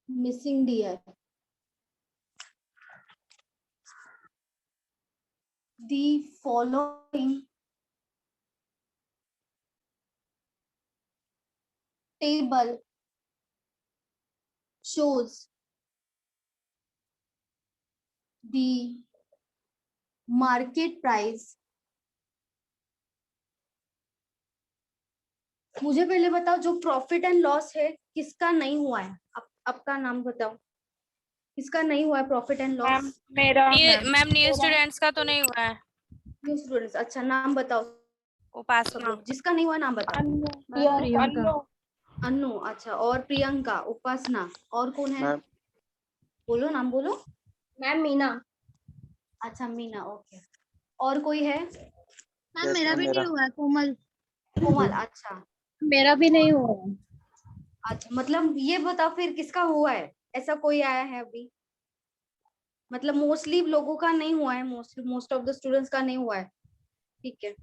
Missing DI. The following table shows the market price. मुझे पहले बताओ जो प्रॉफिट एंड लॉस है किसका नहीं हुआ है, आपका नाम बताओ, किसका नहीं हुआ है प्रॉफिट एंड लॉस? मेरा मैम न्यू स्टूडेंट्स का तो नहीं हुआ है। न्यू स्टूडेंट्स, अच्छा नाम बताओ सब उपासना। लोग, जिसका नहीं हुआ नाम बताओ। अन्नू, अच्छा, और प्रियंका, उपासना, और कौन है? बोलो नाम बोलो। मैम मीना। अच्छा मीना, ओके। और कोई है? मैम मेरा भी नहीं हुआ है। कोमल। कोमल, अच्छा। मेरा भी नहीं हुआ है। अच्छा, मतलब ये बताओ फिर किसका हुआ है, ऐसा कोई आया है अभी? मतलब मोस्टली लोगों का नहीं हुआ है, मोस्ट ऑफ द स्टूडेंट्स का नहीं हुआ है, ठीक है।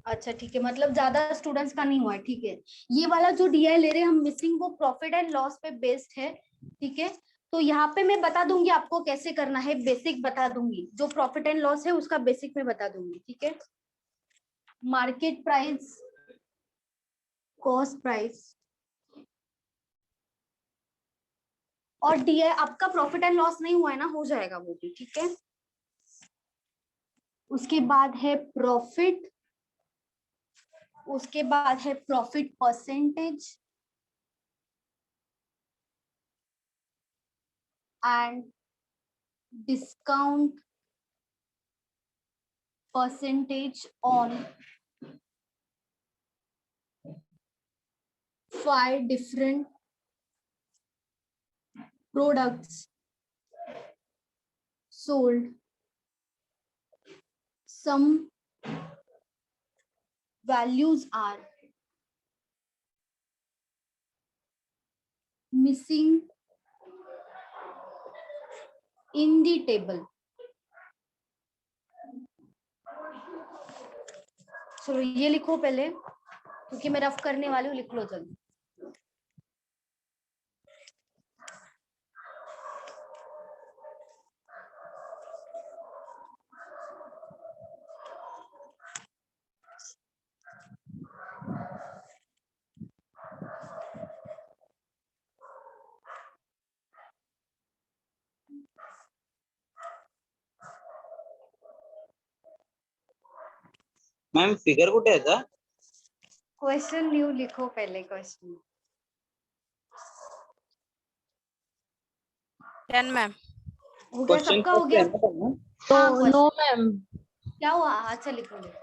अच्छा ठीक है, मतलब ज्यादा स्टूडेंट्स का नहीं हुआ है, ठीक है। ये वाला जो डीआई ले रहे हैं हम मिसिंग, वो प्रॉफिट एंड लॉस पे बेस्ड है, ठीक है। तो यहाँ पे मैं बता दूंगी आपको कैसे करना है, बेसिक बता दूंगी, जो प्रॉफिट एंड लॉस है उसका बेसिक में बता दूंगी, ठीक है। मार्केट प्राइस, कॉस्ट प्राइस और डीआई। आपका प्रॉफिट एंड लॉस नहीं हुआ है ना, हो जाएगा वो भी, ठीक है। उसके बाद है प्रॉफिट, उसके बाद है profit percentage and discount percentage on 5 different products sold. Some values are missing in the table. चलो ये लिखो पहले, क्योंकि मैं रफ करने वाली हूँ, लिख लो जल्दी। मैम फिगर कुठे आहे का? क्वेश्चन न्यू लिखो पहले, क्वेश्चन 10 मैम। हो गया, सबका हो गया? No ma'am. क्या हुआ? अच्छा लिखो लिखो।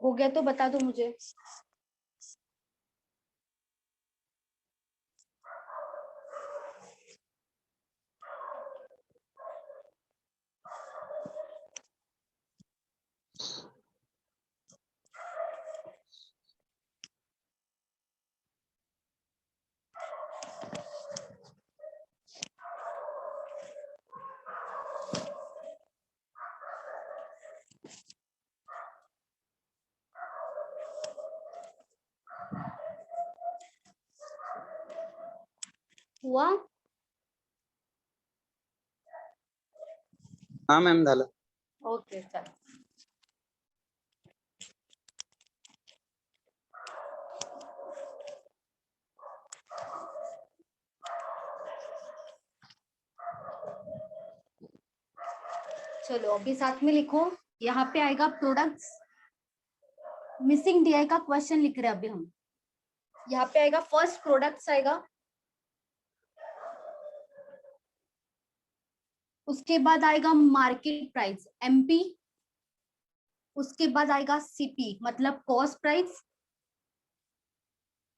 हो गया तो बता दो मुझे। हुआ? हाँ मैम झालं। ओके चलो। चलो अभी साथ में लिखो, यहाँ पे आएगा प्रोडक्ट्स, मिसिंग डीआई का क्वेश्चन लिख रहे हैं अभी हम। यहाँ पे आएगा फर्स्ट प्रोडक्ट्स आएगा, उसके बाद आएगा मार्केट प्राइस एमपी, उसके बाद आएगा सीपी मतलब कॉस्ट प्राइस,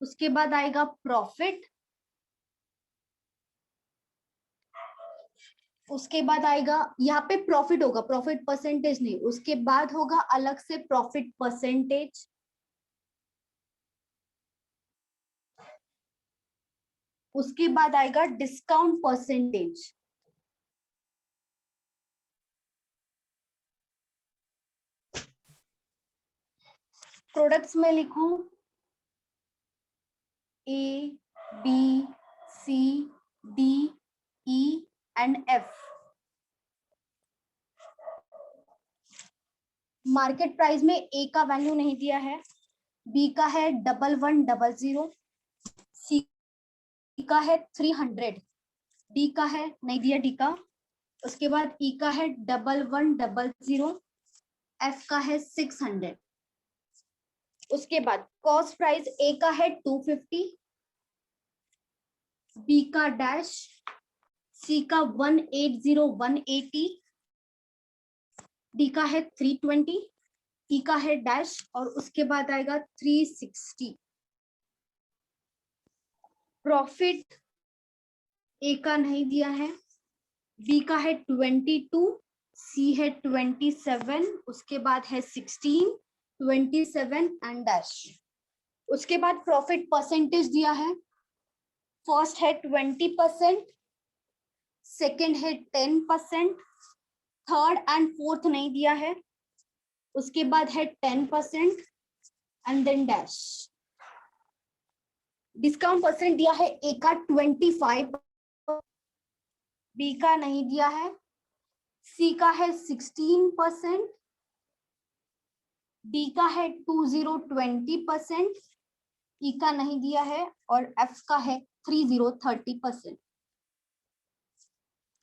उसके बाद आएगा प्रॉफिट, उसके बाद आएगा यहाँ पे प्रॉफिट होगा, प्रॉफिट परसेंटेज नहीं, उसके बाद होगा अलग से प्रॉफिट परसेंटेज, उसके बाद आएगा डिस्काउंट परसेंटेज, प्रोडक्ट्स में लिखूं A, B, C, D, E and F। Market price में A का वैल्यू नहीं दिया है, B का है 1100, C का है 300, D का है नहीं दिया D का, उसके बाद E का है 1100, F का है 600। उसके बाद कॉस्ट प्राइस A का है 250, B का डैश, C का 180, D का है 320, E का है डैश और उसके बाद आएगा 360। प्रॉफिट A का नहीं दिया है, B का है 22, C है 27, उसके बाद है 16, 27 एंड डैश। उसके बाद प्रॉफिट परसेंटेज दिया है, फर्स्ट है 20%, सेकेंड है 10%, थर्ड एंड फोर्थ नहीं दिया है, उसके बाद है 10% and then dash. Discount percent दिया है ए का 25, बी का नहीं दिया है, सी का है 16%, डी का है 20% ई का नहीं दिया है और एफ का है 30%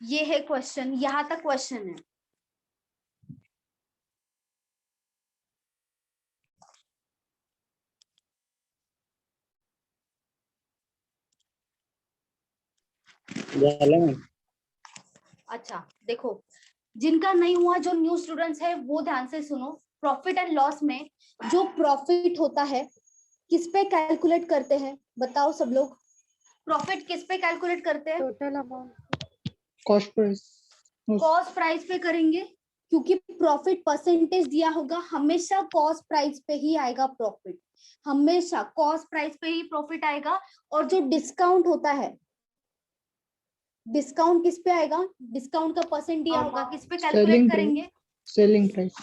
ये है क्वेश्चन, यहां तक क्वेश्चन है। अच्छा देखो, जिनका नहीं हुआ, जो न्यू स्टूडेंट्स है वो ध्यान से सुनो। प्रॉफिट एंड लॉस में जो प्रॉफिट होता है किस पे कैलकुलेट करते हैं, बताओ सब लोग। प्रॉफिट किस पे कैलकुलेट करते हैं? Total amount, cost price, cost price पे करेंगे, क्योंकि प्रॉफिट परसेंटेज दिया होगा, हमेशा कॉस्ट प्राइस पे ही आएगा प्रॉफिट, हमेशा कॉस्ट प्राइस पे ही प्रॉफिट आएगा। और जो डिस्काउंट होता है, डिस्काउंट किस पे आएगा, डिस्काउंट का परसेंट दिया होगा, किस पे कैलकुलेट करेंगे? Selling price,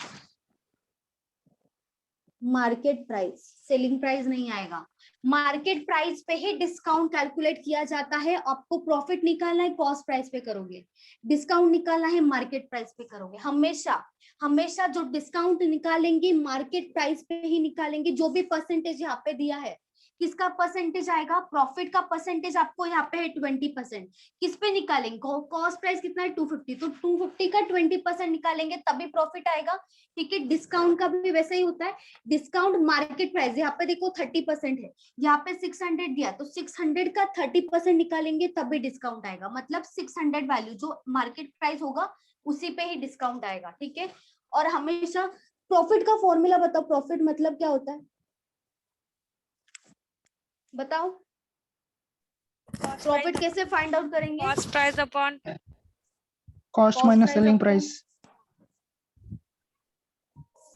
market price, selling price नहीं आएगा। मार्केट प्राइस पे ही डिस्काउंट कैलकुलेट किया जाता है। आपको प्रॉफिट निकालना है कॉस्ट प्राइस पे करोगे, डिस्काउंट निकालना है मार्केट प्राइस पे करोगे। हमेशा हमेशा जो डिस्काउंट निकालेंगे मार्केट प्राइस पे ही निकालेंगे। जो भी परसेंटेज यहाँ पे दिया है, किसका परसेंटेज आएगा? प्रॉफिट का परसेंटेज आपको यहाँ पे है 20%, किस पे निकालेंगे? कॉस्ट प्राइस कितना है 250, तो 250 का 20% निकालेंगे तभी प्रॉफिट आएगा। ठीक है, डिस्काउंट का भी वैसे ही होता है। डिस्काउंट मार्केट प्राइस, यहाँ पे देखो 30% है, यहाँ पे 600 दिया, तो 600 का 30% निकालेंगे तभी डिस्काउंट आएगा। मतलब 600 वैल्यू जो मार्केट प्राइस होगा उसी पे ही डिस्काउंट आएगा। ठीक है, और हमेशा प्रॉफिट का फॉर्मूला बताओ, प्रॉफिट मतलब क्या होता है बताओ? प्रॉफिट कैसे फाइंड आउट करेंगे? Cost price upon cost minus selling price,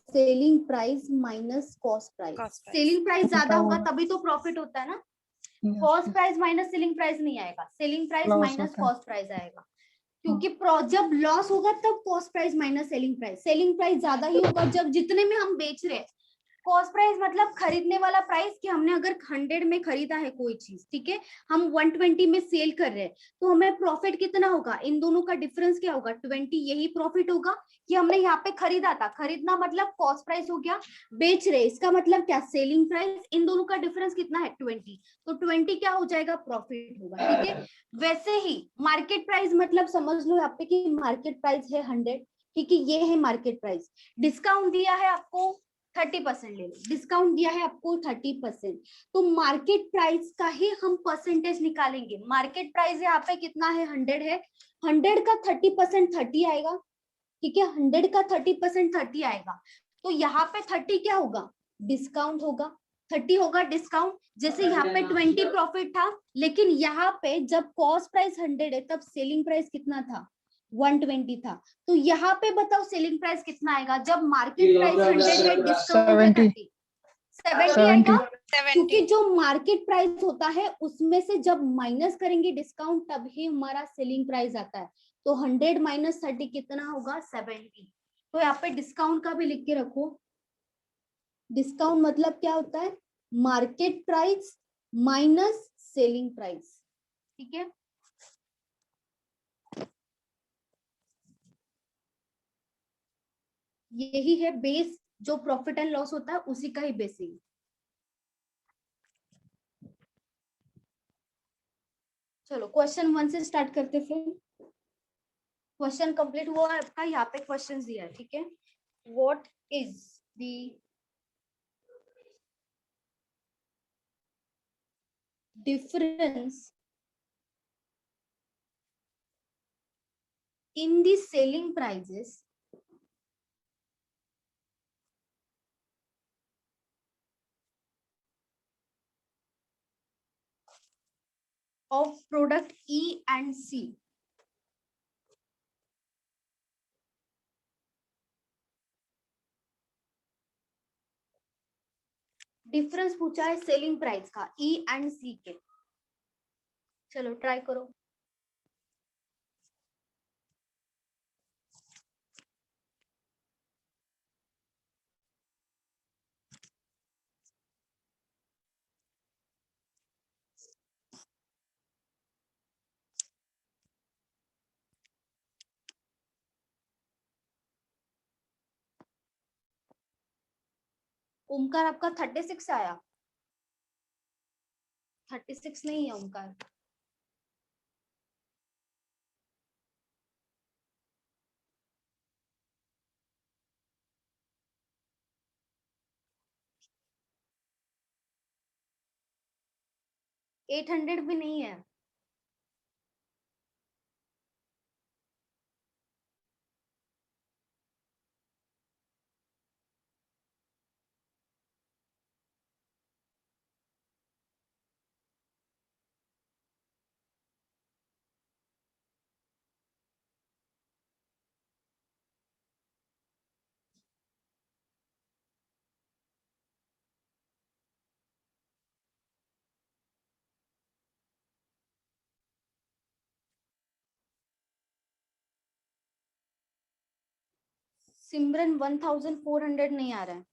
selling price minus cost price. Cost price. Selling price ज्यादा होगा तभी तो प्रॉफिट होता है ना। Cost price minus selling price नहीं आएगा, सेलिंग प्राइस Loss माइनस होता है। कॉस्ट प्राइस आएगा। क्योंकि जब लॉस होगा तब cost price minus selling price. Selling price ज्यादा ही होगा जब जितने में हम बेच रहे हैं। कॉस्ट प्राइस मतलब खरीदने वाला प्राइस, कि हमने अगर 100 में खरीदा है कोई चीज, ठीक है, हम 120 में सेल कर रहे हैं, तो हमें प्रॉफिट कितना होगा? इन दोनों का डिफरेंस क्या होगा? 20। यही प्रॉफिट होगा कि हमने यहाँ पे खरीदा था। खरीदना मतलब कॉस्ट प्राइस हो गया, बेच रहे इसका मतलब क्या? Selling price. इन दोनों का डिफरेंस कितना है? 20। तो 20 क्या हो जाएगा? प्रॉफिट होगा। ठीक है, वैसे ही मार्केट प्राइस मतलब समझ लो यहाँ पे कि मार्केट प्राइस है 100, ठीक है, ये है मार्केट प्राइस। डिस्काउंट दिया है आपको 30%, ले लो, डिस्काउंट दिया है आपको 30%, तो मार्केट प्राइस का ही हम परसेंटेज निकालेंगे। मार्केट प्राइस यहाँ पे कितना है? 100 है, 100 का 30% 30 आएगा। ठीक है, 100 का 30% 30 आएगा, तो यहाँ पे 30 क्या होगा? डिस्काउंट होगा। 30 होगा डिस्काउंट। जैसे यहाँ पे 20 प्रॉफिट था, लेकिन यहाँ पे जब कॉस्ट प्राइस 100 है तब सेलिंग प्राइस कितना था? 120 था। तो यहाँ पे बताओ सेलिंग प्राइस कितना आएगा जब मार्केट प्राइस 100 है, डिस्काउंट है 70 30, 70 70 आएगा। 70। क्योंकि जो मार्केट प्राइस होता है उसमें से जब माइनस करेंगे डिस्काउंट तब ही हमारा सेलिंग प्राइस आता है। तो 100 माइनस 30 कितना होगा? 70। तो यहाँ पे डिस्काउंट का भी लिख के रखो। डिस्काउंट मतलब क्या होता है? Market price minus selling price. ठीक है, यही है बेस। जो प्रॉफिट एंड लॉस होता है उसी का ही बेसिक। चलो क्वेश्चन 1 से स्टार्ट करते फिर। क्वेश्चन कंप्लीट हुआ है आपका, यहाँ पे क्वेश्चन दिया है। ठीक है, what is the difference in the selling prices of product E and C? Difference पूछा है सेलिंग प्राइस का E एंड C के। चलो ट्राई करो। ओमकार आपका 36 आया? 36 नहीं है ओमकार। एट 800 भी नहीं है। सिमरन 1400 नहीं आ रहा है।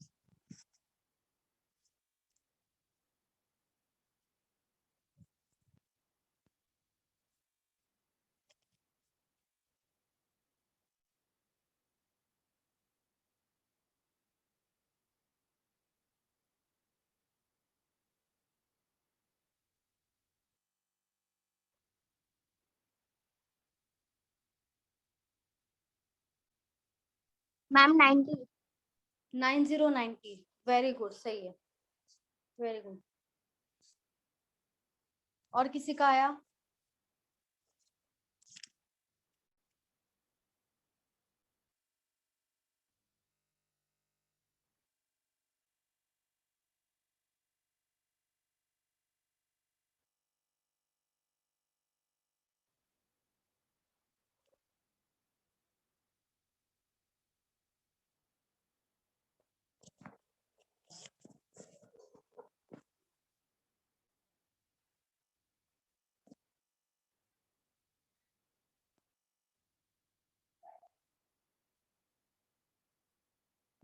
मैम 90। 9090, वेरी गुड, सही है, वेरी गुड। और किसी का आया?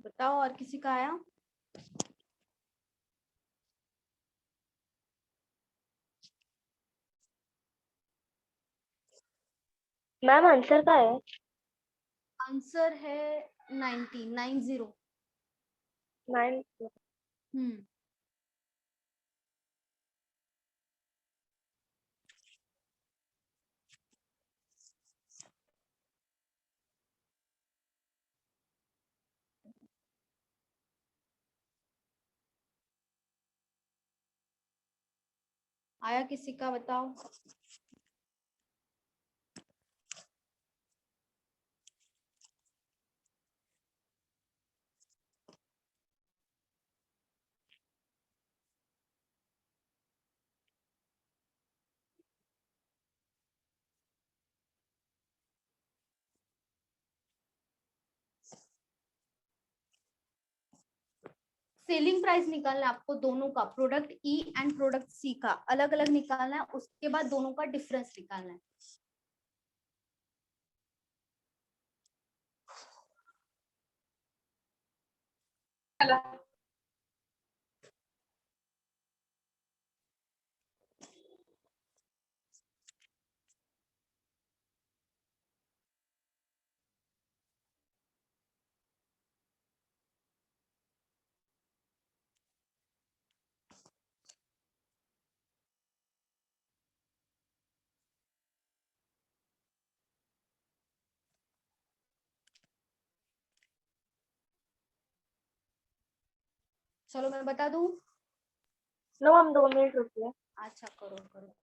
बताओ, और किसी का आया? मैम आंसर का है। आंसर है 90 90। 9। हम्म। आया किसी का? बताओ। सेलिंग प्राइस निकालना है आपको दोनों का, product E and product C का अलग अलग निकालना है, उसके बाद दोनों का डिफरेंस निकालना है। चलो मैं बता दूं। नो मैम 2 मिनट रुकिए। अच्छा करो करो।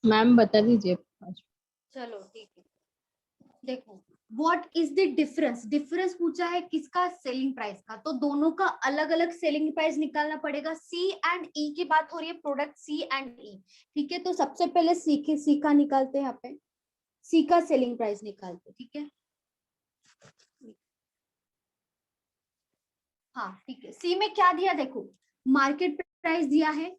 मैम बता दीजिए। चलो ठीक है, देखो what is the difference, difference पूछा है किसका, सेलिंग प्राइस का, तो दोनों का अलग अलग सेलिंग प्राइस निकालना पड़ेगा। सी एंड ई की बात हो रही है, प्रोडक्ट सी एंड ई, ठीक है। तो सबसे पहले सी का निकालते हैं, यहाँ पे सी का सेलिंग प्राइस निकालते हैं, ठीक है। हाँ ठीक है, सी में क्या दिया देखो, मार्केट प्राइस दिया है,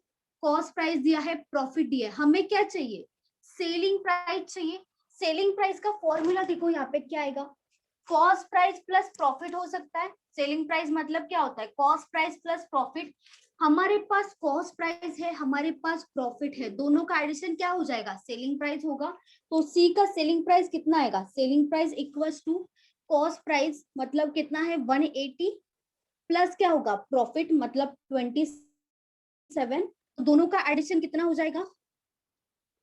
कॉस्ट प्राइस दिया है, प्रॉफिट दिया है। हमें क्या चाहिए, सेलिंग प्राइस चाहिए। सेलिंग प्राइस का फॉर्मूला देखो यहाँ पे क्या आएगा, कॉस्ट प्राइस प्लस प्रॉफिट हो सकता है। सेलिंग प्राइस मतलब क्या होता है, कॉस्ट प्राइस प्लस प्रॉफिट। हमारे पास कॉस्ट प्राइस है, हमारे पास प्रॉफिट है, दोनों का एडिशन क्या हो जाएगा, सेलिंग प्राइस होगा। तो सी का सेलिंग प्राइस कितना आएगा, selling price equals to cost price मतलब कितना है 180 प्लस क्या होगा प्रॉफिट मतलब 27, तो दोनों का एडिशन कितना हो जाएगा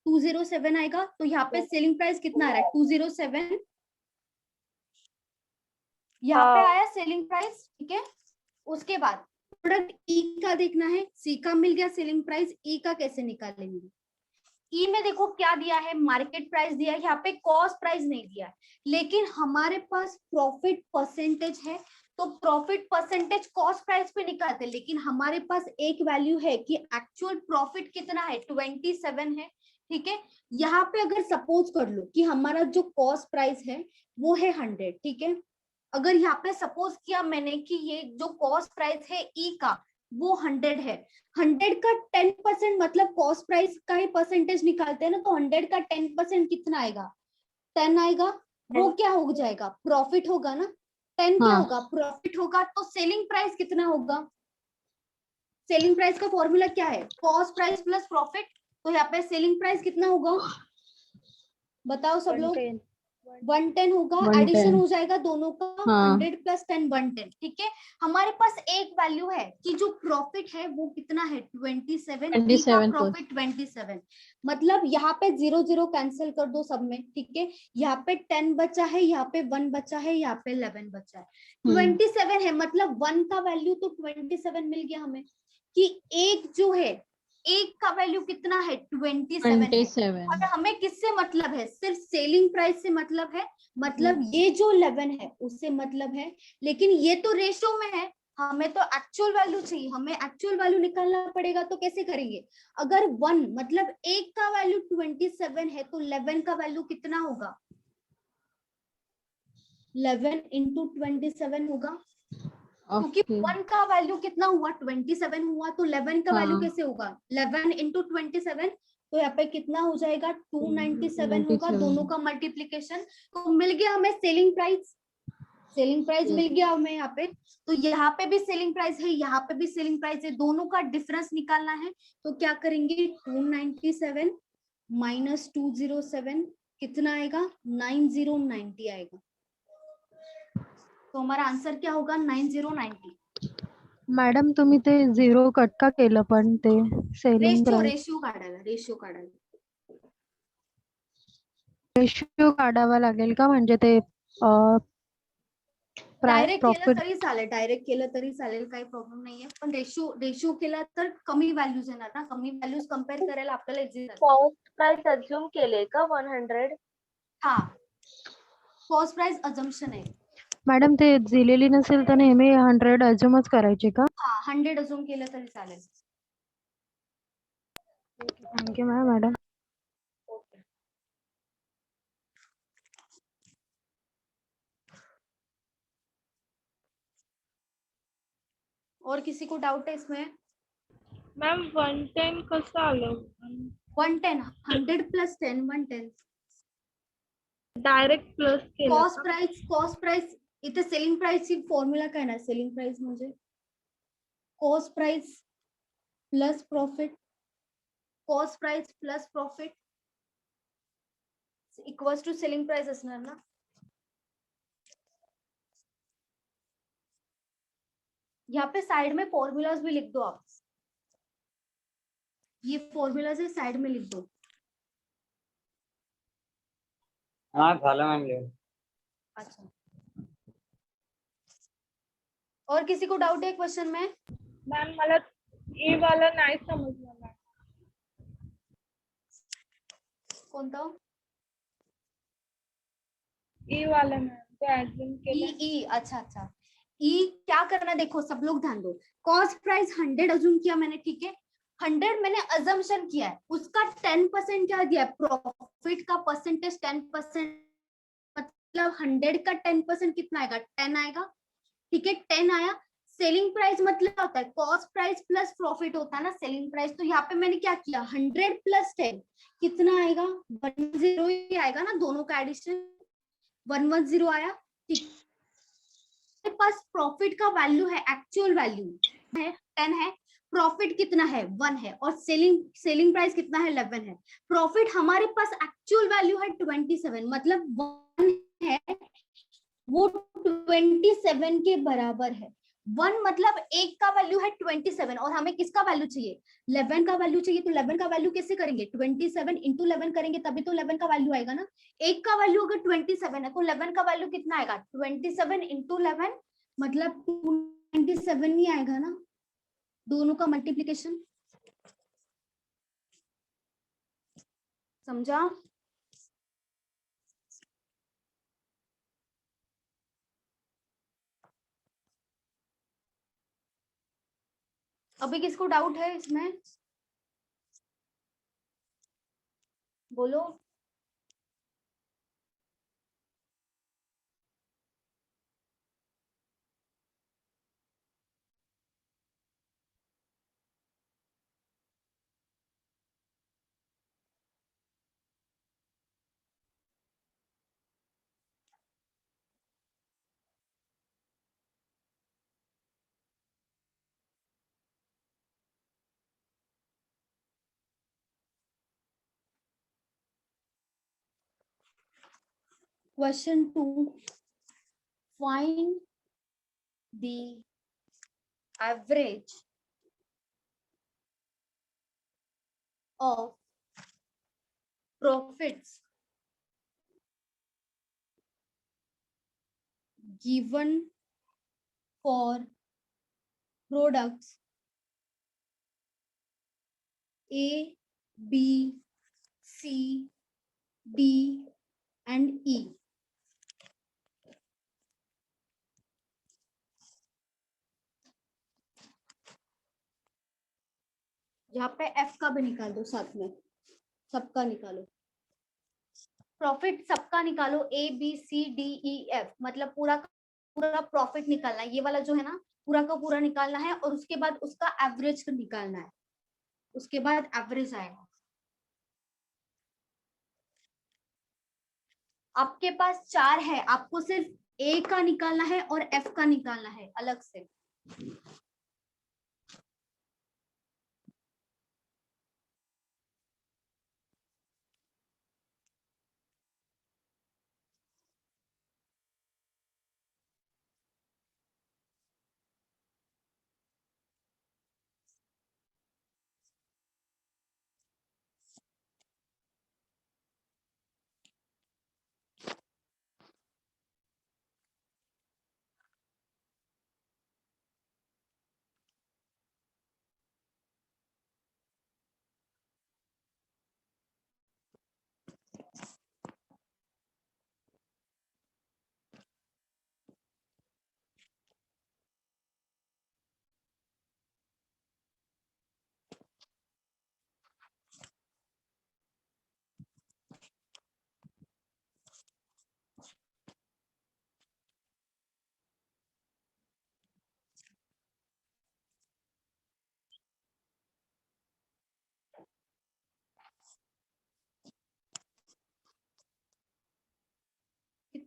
207 आएगा। तो यहाँ पे सेलिंग प्राइस कितना आ रहा है 207, यहाँ पे आया सेलिंग प्राइस, ठीक है। उसके बाद प्रोडक्ट ई का देखना है, सी का मिल गया सेलिंग प्राइस, ई का कैसे निकालेंगे। ई में देखो क्या दिया है, मार्केट प्राइस दिया है, यहाँ पे कॉस्ट प्राइस नहीं दिया है, लेकिन हमारे पास प्रॉफिट परसेंटेज है, तो प्रॉफिट परसेंटेज कॉस्ट प्राइस पे निकालते हैं, लेकिन हमारे पास एक वैल्यू है कि एक्चुअल प्रॉफिट कितना है 27 है, ठीक है। यहाँ पे अगर सपोज कर लो कि हमारा जो कॉस्ट प्राइस है वो है 100, ठीक है। अगर यहाँ पे सपोज किया मैंने कि ये जो कॉस्ट प्राइस है ई का वो 100 है, 100 का 10% मतलब कॉस्ट प्राइस का ही परसेंटेज निकालते हैं ना, तो 100 का 10% कितना आएगा 10 आएगा, वो क्या हो जाएगा प्रॉफिट होगा ना, 10 क्या होगा प्रॉफिट होगा। तो सेलिंग प्राइस कितना होगा, सेलिंग प्राइस का फॉर्मूला क्या है, कॉस्ट प्राइस प्लस प्रॉफिट। तो यहाँ पे सेलिंग प्राइस कितना होगा बताओ सब लोग, 110 होगा, 110 एडिशन हो जाएगा दोनों का, हाँ। 100 प्लस 10 110, ठीक है। हमारे पास एक वैल्यू है कि जो प्रॉफिट है वो कितना है 27 का प्रॉफिट 27, मतलब यहाँ पे 0 0 कैंसिल कर दो सब में, ठीक है। यहाँ पे 10 बचा है, यहाँ पे 1 बचा है, यहाँ पे 11 बचा है, 27 है, मतलब 1 का वैल्यू तो 27 मिल गया हमें, कि एक जो है एक का वैल्यू कितना है 27 है। और हमें किससे मतलब है, सिर्फ सेलिंग प्राइस से मतलब है, मतलब ये जो 11 है उससे मतलब है, लेकिन ये तो रेशो में है, हमें तो एक्चुअल वैल्यू चाहिए, हमें एक्चुअल वैल्यू निकालना पड़ेगा। तो कैसे करेंगे, अगर 1 मतलब एक का वैल्यू 27 है तो 11 का वैल्यू कितना होगा, 11 इंटू 27 होगा, क्योंकि 1 का वैल्यू कितना हुआ 27 हुआ, तो 11 का वैल्यू कैसे होगा 11 इंटू 27, तो यहाँ पे कितना हो जाएगा 297 होगा, दोनों का मल्टीप्लीकेशन। तो मिल गया हमें सेलिंग प्राइस, सेलिंग प्राइस मिल गया हमें यहाँ पे। तो यहाँ पे भी सेलिंग प्राइस है, यहाँ पे भी सेलिंग प्राइस है, दोनों का डिफरेंस निकालना है। तो क्या करेंगे 297 माइनस 207 कितना आएगा 9090 आएगा, तो हमारा आंसर क्या होगा 9090। मॅडम तुम्ही ते 0 कट का केलं पण ते सेलिंग रेशियो काढायला रेशियो काढावा लागेल का म्हणजे ते डायरेक्ट प्रॉफिट डायरेक्ट केलं तरी चालेल, काही प्रॉब्लेम नाहीये, पण रेशियो केला तर कमी व्हॅल्यूज येणार ना, कमी व्हॅल्यूज कम्पेअर करायला आपल्याला इझी जाईल. कॉस्ट प्राइस अज्युम केले का 100? हा, कॉस्ट प्राइस अजम्पशन आहे. मॅडम ते दिलेली नसेल तर नेहमी 100 अजूमच करायचे का? हा, 100 अजूम केलं तरी चालेल. Thank you madam. और किसी को डाउट है इसमें? मॅम 110 कसं आलं? 110, 100 प्लस 10, 110. डायरेक्ट प्लस केलं कॉस्ट प्राइस इथे सेलिंग प्राइसची फॉर्म्युला काय ना, सेलिंग प्राइस म्हणजे cost price plus profit, cost price plus profit equals to selling price असणार ना. यहाँ पे साइड में फॉर्मूलाज भी लिख दो आप, ये फॉर्मूलाज है साइड में लिख दो. हाँ झालं मॅम. अच्छा, और किसी को डाउट है क्वेश्चन में? मॅम मला ए वाला नाही समजलं मॅम. कोणता? ए वाला मॅम ते अज्युम केलं. ई, अच्छा, ई क्या करना, देखो सब लोग ध्यान दो. कॉस्ट प्राइस 100 अज्यूम किया मैंने, ठीक है, 100 मैंने अजम्पशन किया है, उसका 10% क्या दिया है, प्रॉफिट का परसेंटेज 10%, मतलब 100 का 10% कितना आएगा, 10 आएगा, ठीक है, 10 आया. सेलिंग प्राइस मतलब होता है कॉस्ट प्राइस प्लस प्रॉफिट होता है ना सेलिंग प्राइस. तो यहाँ पे मैंने क्या किया, 100 प्लस 10 कितना आएगा, 110 ही आएगा ना, दोनों का एडिशन 110 आया, ठीक. मेरे पास प्रॉफिट का वैल्यू है, एक्चुअल वैल्यू है 10 है, प्रॉफिट कितना है 1 है, और सेलिंग प्राइस कितना है 11 है. प्रॉफिट हमारे पास एक्चुअल वैल्यू है 27, मतलब 1 है वो 27 के बराबर है. 1 मतलब एक का वैल्यू है 27 और हमें किसका वैल्यू चाहिए, 11 का वैल्यू चाहिए. तो 11 का वैल्यू कैसे करेंगे, 27 इंटू 11 करेंगे तभी तो 11 का वैल्यू आएगा ना. एक का वैल्यू अगर 27 है तो 11 का वैल्यू कितना आएगा, 27 इंटू 11 मतलब 27 ही आएगा ना, दोनों का मल्टीप्लीकेशन. समझा? अभी किसको डाउट है इसमें, बोलो. Question 2. Find the average of profits given for products A, B, C, D and E. यहाँ पे F का भी निकाल दो साथ में, सबका निकालो. प्रॉफिट सबका निकालो, A B C D E F, मतलब पूरा पूरा प्रॉफिट निकालना है, ये वाला जो है ना पूरा का पूरा निकालना है, और उसके बाद उसका एवरेज निकालना है, उसके बाद एवरेज आएगा. आपके पास 4 है, आपको सिर्फ A का निकालना है और F का निकालना है अलग से.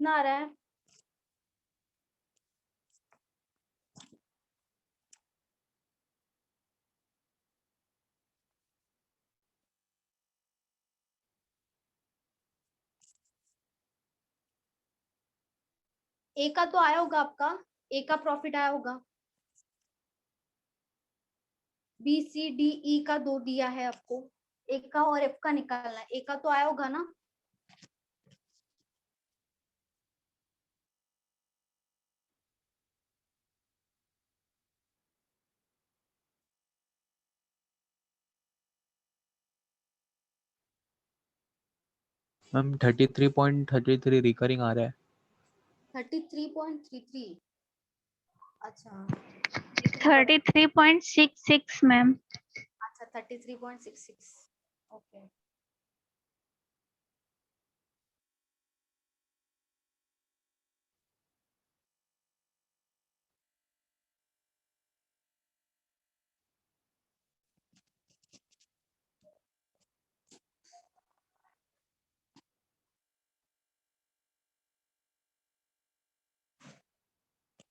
कितना आ रहा है? ए का तो आया होगा आपका, ए का प्रॉफिट आया होगा। बी सी डी ई का 2 दिया है आपको, ए का और एफ का निकालना है। ए का तो आया होगा ना? मैम 33.33 रिकरिंग आ रहा है। 33.33। अच्छा 33.66 मैम। अच्छा 33.66। ओके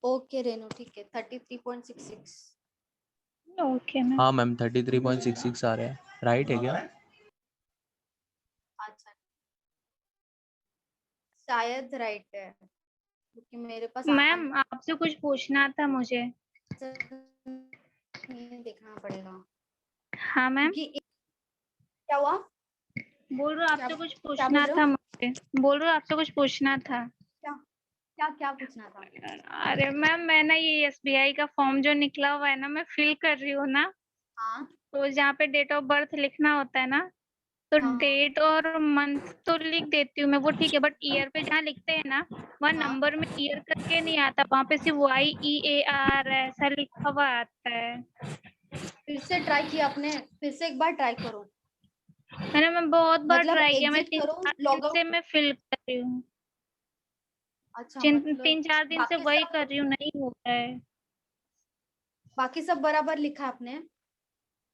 ओके रेनू, ठीक है 33.66। Okay ma'am. हाँ मैम 33.66 आ रहा है, राइट है क्या? अच्छा शायद राइट है, क्योंकि मेरे पास मैम आपसे कुछ पूछना था मुझे। नहीं देखना पड़ेगा, हाँ मैम। क्योंकि क्या हुआ? बोल रहा हूँ आपसे क्या कुछ बोल पूछना रहे हो? था मुझे। बोल रहा हूँ आपसे कुछ पूछना था। क्या क्या पूछना था? अरे मैम मैं ना ये एसबीआई का फॉर्म जो निकला हुआ है ना, मैं फिल कर रही हूँ ना, हाँ तो जहाँ पे डेट ऑफ बर्थ लिखना होता है ना, तो हाँ डेट और मंथ तो लिख देती हूँ मैं, वो ठीक है, बट ईयर पे जहाँ लिखते हैं ना, वहाँ हाँ। नंबर में ईयर करके नहीं आता, वहाँ पे सिर्फ YEAR ऐसा लिखा हुआ आता है। फिर से ट्राई किया आपने? फिर से एक बार ट्राई करो। मैंने मैं बहुत बार मतलब ट्राई किया, मैं एग्जिट करो, 3-4 दिन लॉग से आउट। मैं फिल कर रही हूँ। अच्छा मतलब 3-4 दिन से बाकी वही सब कर रही हूँ, नहीं हो रहा है। बाकी सब बराबर लिखा है आपने?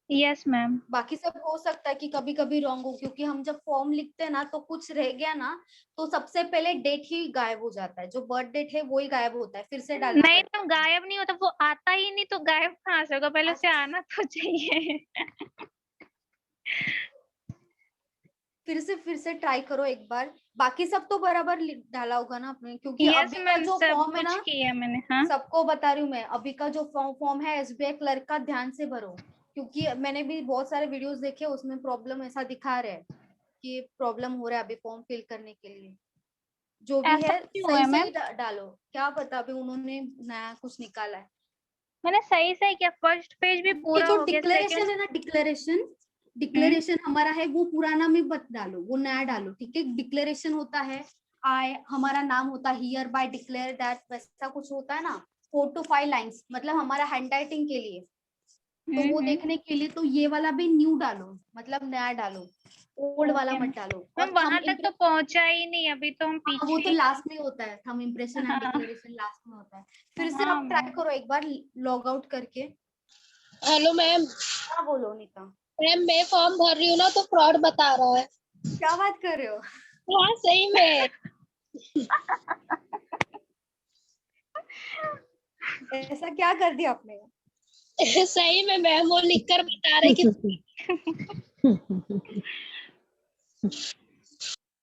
Yes ma'am. बाकी सब हो सकता है कि कभी कभी रॉन्ग हो, क्योंकि हम जब फॉर्म लिखते हैं ना तो कुछ रह गया ना, तो सबसे पहले डेट ही गायब हो जाता है, जो बर्थ डेट है वो ही गायब होता है, फिर से डालना नहीं पड़ता मैम, गायब नहीं होता, वो आता ही नहीं, तो गायब कहाँ से होगा, पहले उसे अच्छा। आना तो चाहिए। फिर से ट्राई करो एक बार। बाकी सब तो बराबर डाला होगा ना आपने, क्योंकि यस अभी का मैम, जो सब फॉर्म है कुछ ना, किया मैंने। हाँ सबको बता रही हूँ मैं, अभी का जो फॉर्म है एसबीआई क्लर्क का, ध्यान से भरो, क्योंकि मैंने भी बहुत सारे वीडियोस देखे, उसमें प्रॉब्लम ऐसा दिखा रहे हैं कि प्रॉब्लम हो रहा है अभी फॉर्म फिल करने के लिए। जो भी ऐसा है क्यों सही है मैम? सही डालो, क्या पता अभी उन्होंने नया कुछ निकाला है। मैंने सही सही किया, फर्स्ट पेज भी ये पूरा जो हो गया, डिक्लेरेशन सेकंड। है ना, डिक्लेरेशन हमारा है, वो पुराना में मत डालो, वो नया डालो, ठीक है? डिक्लेरेशन होता है, आई हमारा नाम होता है, हियर बाय डिक्लेयर दैट, वैसा कुछ होता है ना, 4 to 5 लाइंस, मतलब हमारा हैंड राइटिंग के लिए, तो वो देखने के लिए तो ये वाला भी न्यू डालो, मतलब नया डालो, ओल्ड वाला ओके मत डालो। मैम, और वहां तक तो पहुंचा ही नहीं, अभी तो हम हाँ, वो तो पीछे। लास्ट में होता है, थंब इम्प्रेशन एंड हाँ डिक्लेरेशन लास्ट में होता है। फिर से हाँ आप ट्राई मैम। करो एक बार लॉग आउट करके। Hello ma'am. हाँ बोलो नीता। मैम मैं फॉर्म भर रही हूँ ना, तो फ्रॉड बता रहा है। क्या बात कर रहे हो? हाँ सही में। ऐसा क्या कर दिया आपने? सही में मैम, वो लिख कर बता रहे कि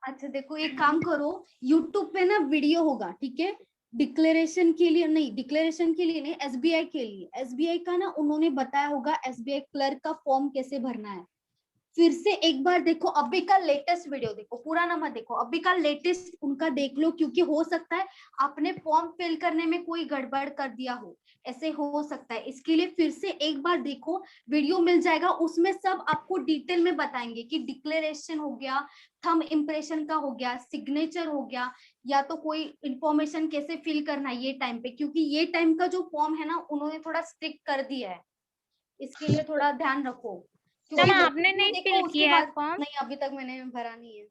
अच्छा देखो, एक काम करो, यूट्यूब पे ना वीडियो होगा, ठीक है? डिक्लेरेशन के लिए नहीं, एसबीआई के लिए, एसबीआई का ना उन्होंने बताया होगा, एसबीआई क्लर्क का फॉर्म कैसे भरना है। फिर से एक बार देखो, अभी का लेटेस्ट वीडियो देखो, पुराना मत देखो, अभी का लेटेस्ट उनका देख लो, क्योंकि हो सकता है आपने फॉर्म फिल करने में कोई गड़बड़ कर दिया हो, ऐसे हो सकता है, इसके लिए फिर से एक बार देखो, वीडियो मिल जाएगा, उसमें सब आपको डिटेल में बताएंगे कि डिक्लेरेशन हो गया, थंब इम्प्रेशन का हो गया, सिग्नेचर हो गया, या तो कोई इंफॉर्मेशन कैसे फिल करना है ये टाइम पे, क्योंकि ये टाइम का जो फॉर्म है ना, उन्होंने थोड़ा स्ट्रिक्ट कर दिया है, इसके लिए थोड़ा ध्यान रखो, क्योंकि मैम वो आपने वीडियो नहीं देखो फिल उसके किया है बाद। फॉर्म? नहीं अभी तक मैंने भरा नहीं है,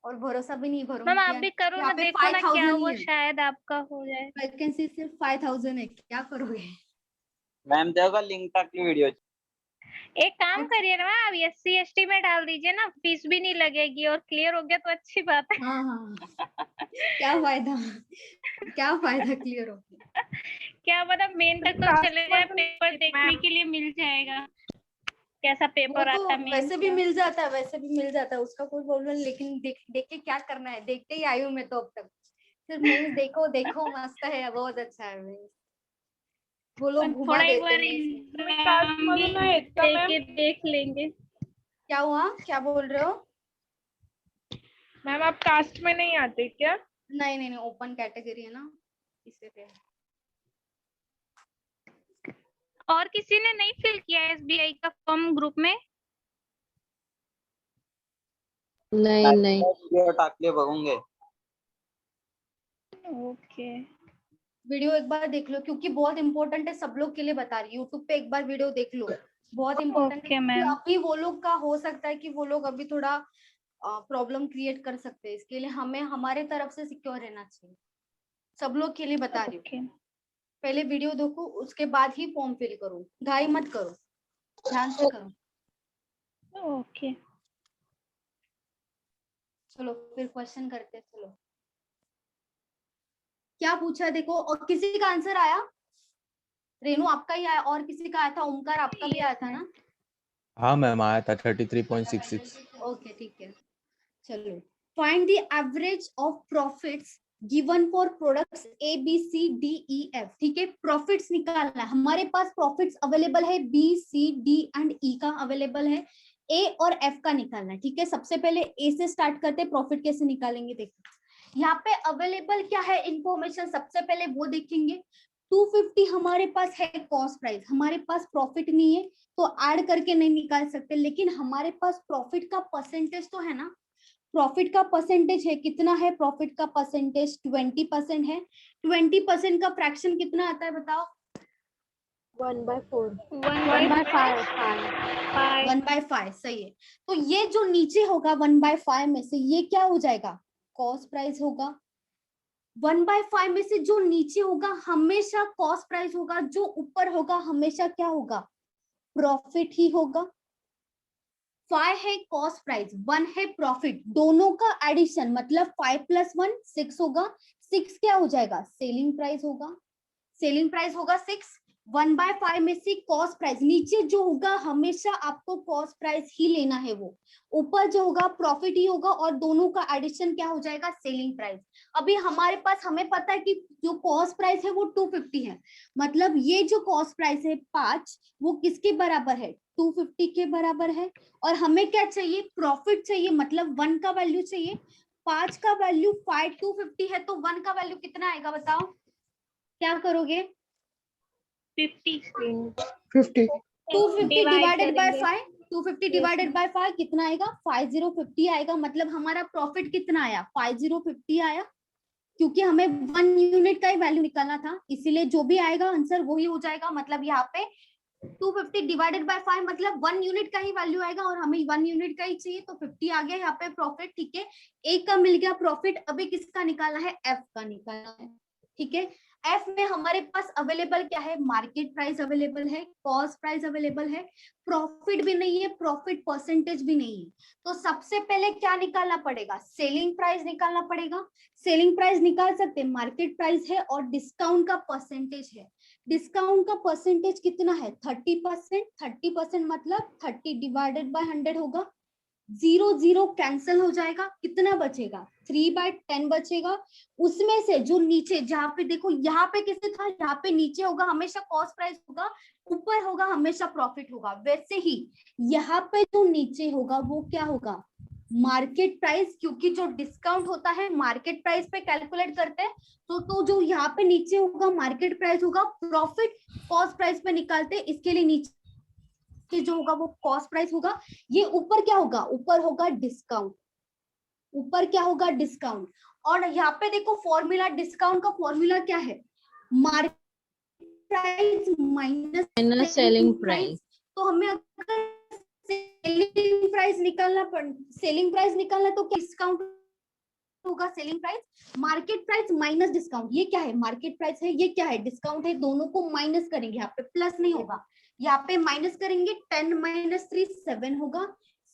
और भरोसा भी नहीं मैम आप भरूंगी, भी करो यहाँ ना, पे देखो ना क्या 5000 ही हुआ, है, शायद आपका हो जाए। वैकेंसी सिर्फ 5000 है, क्या करोगे? मैम देखो लिंक तक की वीडियो। एक काम करिए ना, आप SC ST में डाल दीजिए ना, फीस भी नहीं लगेगी और क्लियर हो गया तो अच्छी बात है। हाँ हाँ क्या फायदा, क्या फायदा, क्लियर हो गया। क्या पता मेन तक तो Last चले जाए, month पेपर देखने ma'am। के लिए मिल जाएगा कैसा वो पेपर तो आता है मेन वैसे भी मिल जाता है, वैसे भी मिल जाता है, उसका कोई प्रॉब्लम नहीं, लेकिन देख के क्या करना है, देखते ही आई हूँ मैं तो अब तक। सिर्फ मेंस देखो देखो, मस्त है, बहुत अच्छा है मेंस, वो लोग घुमा थोड़ा एक देते बार हैं। कास्ट एग्जाम भी मधून आहेत का मॅम? देके देख लेंगे। क्या हुआ, क्या बोल रहे हो? मैम आप कास्ट में नहीं आते क्या? नहीं नहीं नहीं, ओपन कैटेगरी है ना, इसीलिए। और किसी ने नहीं फिल किया एसबीआई का फॉर्म ग्रुप में? नहीं नहीं, व्हिडिओ टाकले बघूंगे. ओके वीडियो एक बार देख लो, क्योंकि बहुत इंपॉर्टेंट है, सब लोग के लिए बता रही हूँ। यूट्यूब पे एक बार वीडियो देख लो, बहुत इंपॉर्टेंट है। Okay, क्योंकि ma'am. अभी वो लोग का हो सकता है कि वो लोग अभी थोड़ा प्रॉब्लम क्रिएट कर सकते हैं, इसके लिए हमें हमारे तरफ से सिक्योर रहना चाहिए। सब लोग के लिए बता रही हूँ, ओके पहले वीडियो देखो, उसके बाद ही फॉर्म फिल करो, घाई मत करो, ध्यान से करो। ओके चलो फिर क्वेश्चन करते हैं। चलो क्या पूछा है देखो, और किसी का आंसर आया? रेनू आपका ही आया, और किसी का आया था? ओमकार आपका भी आया था ना? हाँ मैम आया था 33.66. ओके ठीक है, चलो। Find the average of profits given for products A B C D E F. ठीक है, प्रॉफिट्स निकालना है, हमारे पास प्रॉफिट्स अवेलेबल है, B C D and E का अवेलेबल है, ए और एफ का निकालना है। ठीक है, सबसे पहले ए से स्टार्ट करते हैं, प्रॉफिट कैसे निकालेंगे देखो। यहाँ पे अवेलेबल क्या है इंफॉर्मेशन, सबसे पहले वो देखेंगे। 250 हमारे पास है कॉस्ट प्राइस, हमारे पास प्रॉफिट नहीं है तो ऐड करके नहीं निकाल सकते, लेकिन हमारे पास प्रॉफिट का परसेंटेज तो है ना, प्रॉफिट का परसेंटेज है, कितना है प्रॉफिट का परसेंटेज? 20% है। 20% का फ्रैक्शन कितना आता है बताओ? 1/4, 1/5 1/5 सही है। तो ये जो नीचे होगा 1/5 में से, ये क्या हो जाएगा? कॉस्ट प्राइस होगा। 1/5 में से जो नीचे होगा हमेशा कॉस्ट प्राइस होगा, जो ऊपर होगा हमेशा क्या होगा? प्रॉफिट ही होगा। 5 है कॉस्ट प्राइस, 1 है प्रॉफिट, दोनों का एडिशन मतलब 5 + 1 6 होगा। 6 क्या हो जाएगा? सेलिंग प्राइस होगा। सेलिंग प्राइस होगा 6। 1/5 में से कॉस्ट प्राइस, नीचे जो होगा हमेशा आपको कॉस्ट प्राइस ही लेना है, वो ऊपर जो होगा प्रॉफिट ही होगा, और दोनों का एडिशन क्या हो जाएगा? Selling price. अभी हमारे पास, हमें पता है कि जो कॉस्ट प्राइस है वो 250 है, मतलब ये जो कॉस्ट प्राइस है 5, वो किसके बराबर है? 250 के बराबर है। और हमें क्या चाहिए? प्रॉफिट चाहिए, मतलब 1 का वैल्यू चाहिए। 5 का वैल्यू 5, 250 है, तो 1 का वैल्यू कितना आएगा बताओ? क्या करोगे? 50 50. 250 डिवाइडेड बाय करेंगे। 5, 250 डिवाइडेड बाय 5 कितना आएगा? 5050 आएगा। मतलब हमारा प्रॉफिट कितना आया? 5050 आया, क्योंकि हमें 1 यूनिट का ही वैल्यू निकालना था, इसीलिए जो भी आएगा आंसर वही हो जाएगा। मतलब यहाँ पे 250 डिवाइडेड बाय 5 मतलब 1 यूनिट का ही वैल्यू आएगा, और हमें 1 यूनिट का ही चाहिए, तो 50 आ गया यहाँ पे प्रॉफिट। ठीक है, एक का मिल गया प्रॉफिट। अभी किसका निकालना है? एफ का निकालना है। ठीक है, एफ में हमारे पास अवेलेबल क्या है? मार्केट प्राइस अवेलेबल है, कॉस्ट प्राइस अवेलेबल है, प्रॉफिट भी नहीं है, प्रॉफिट परसेंटेज भी नहीं है। तो सबसे पहले क्या निकालना पड़ेगा? सेलिंग प्राइस निकालना पड़ेगा। सेलिंग प्राइस निकाल सकते हैं, मार्केट प्राइस है और डिस्काउंट का परसेंटेज है। डिस्काउंट का परसेंटेज कितना है? 30%। 30% मतलब 30 डिवाइडेड बाय 100 होगा। 0 0 कैंसिल हो जाएगा, कितना बचेगा? 3/10 बचेगा। उसमें से जो नीचे, जहाँ पे देखो, यहाँ पे किससे था? यहाँ पे नीचे होगा हमेशा कॉस्ट प्राइस होगा, ऊपर होगा हमेशा प्रॉफिट होगा। वैसे ही यहाँ पे जो नीचे होगा वो क्या होगा? मार्केट प्राइस, क्योंकि जो डिस्काउंट होता है मार्केट प्राइस पे कैलकुलेट करते हैं, तो जो यहाँ पे नीचे होगा मार्केट प्राइस होगा, प्रॉफिट कॉस्ट प्राइस पे निकालते हैं, इसके लिए नीचे जो होगा वो कॉस्ट प्राइस होगा। ये ऊपर क्या होगा? ऊपर होगा डिस्काउंट। ऊपर क्या होगा? डिस्काउंट। और यहाँ पे देखो फॉर्मूला, डिस्काउंट का फॉर्मूला क्या है? Market price minus selling price. तो हमें अगर सेलिंग प्राइस निकालना तो क्या डिस्काउंट होगा? Selling price market price minus discount. ये क्या है? मार्केट प्राइस है, ये क्या है? डिस्काउंट है, दोनों को माइनस करेंगे, यहाँ पे प्लस नहीं होगा, यहाँ पे माइनस करेंगे। 10 - 3 7 होगा।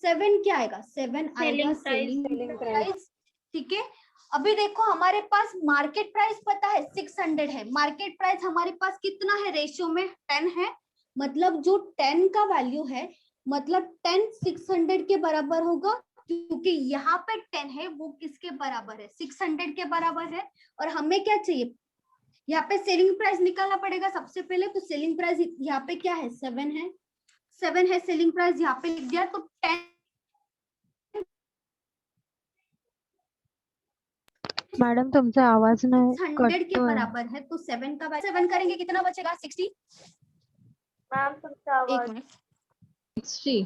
7 क्या आएगा? 7 आएगा सेलिंग प्राइस। ठीक है। अभी देखो हमारे पास मार्केट प्राइस पता है 600 है, मार्केट प्राइस हमारे पास कितना है, रेशियो में 10 है, मतलब जो 10 का वैल्यू है, मतलब 10 600 के बराबर होगा, क्योंकि यहाँ पे 10 है वो किसके बराबर है, 600 के बराबर है। और हमें क्या चाहिए, यहाँ पे सेलिंग प्राइस निकालना पड़ेगा सबसे पहले। तो सेलिंग प्राइस यहाँ पे क्या है, 7 है, 7 है सेलिंग प्राइस, यहाँ पे लिख दिया। तो 10 मॅडम तुमचा आवाज नाही 100 के कटतोय. बराबर है, तो 7 का 7 करेंगे कितना बचेगा, 60। मैम तुमचा एक आवाज मिनट, 60.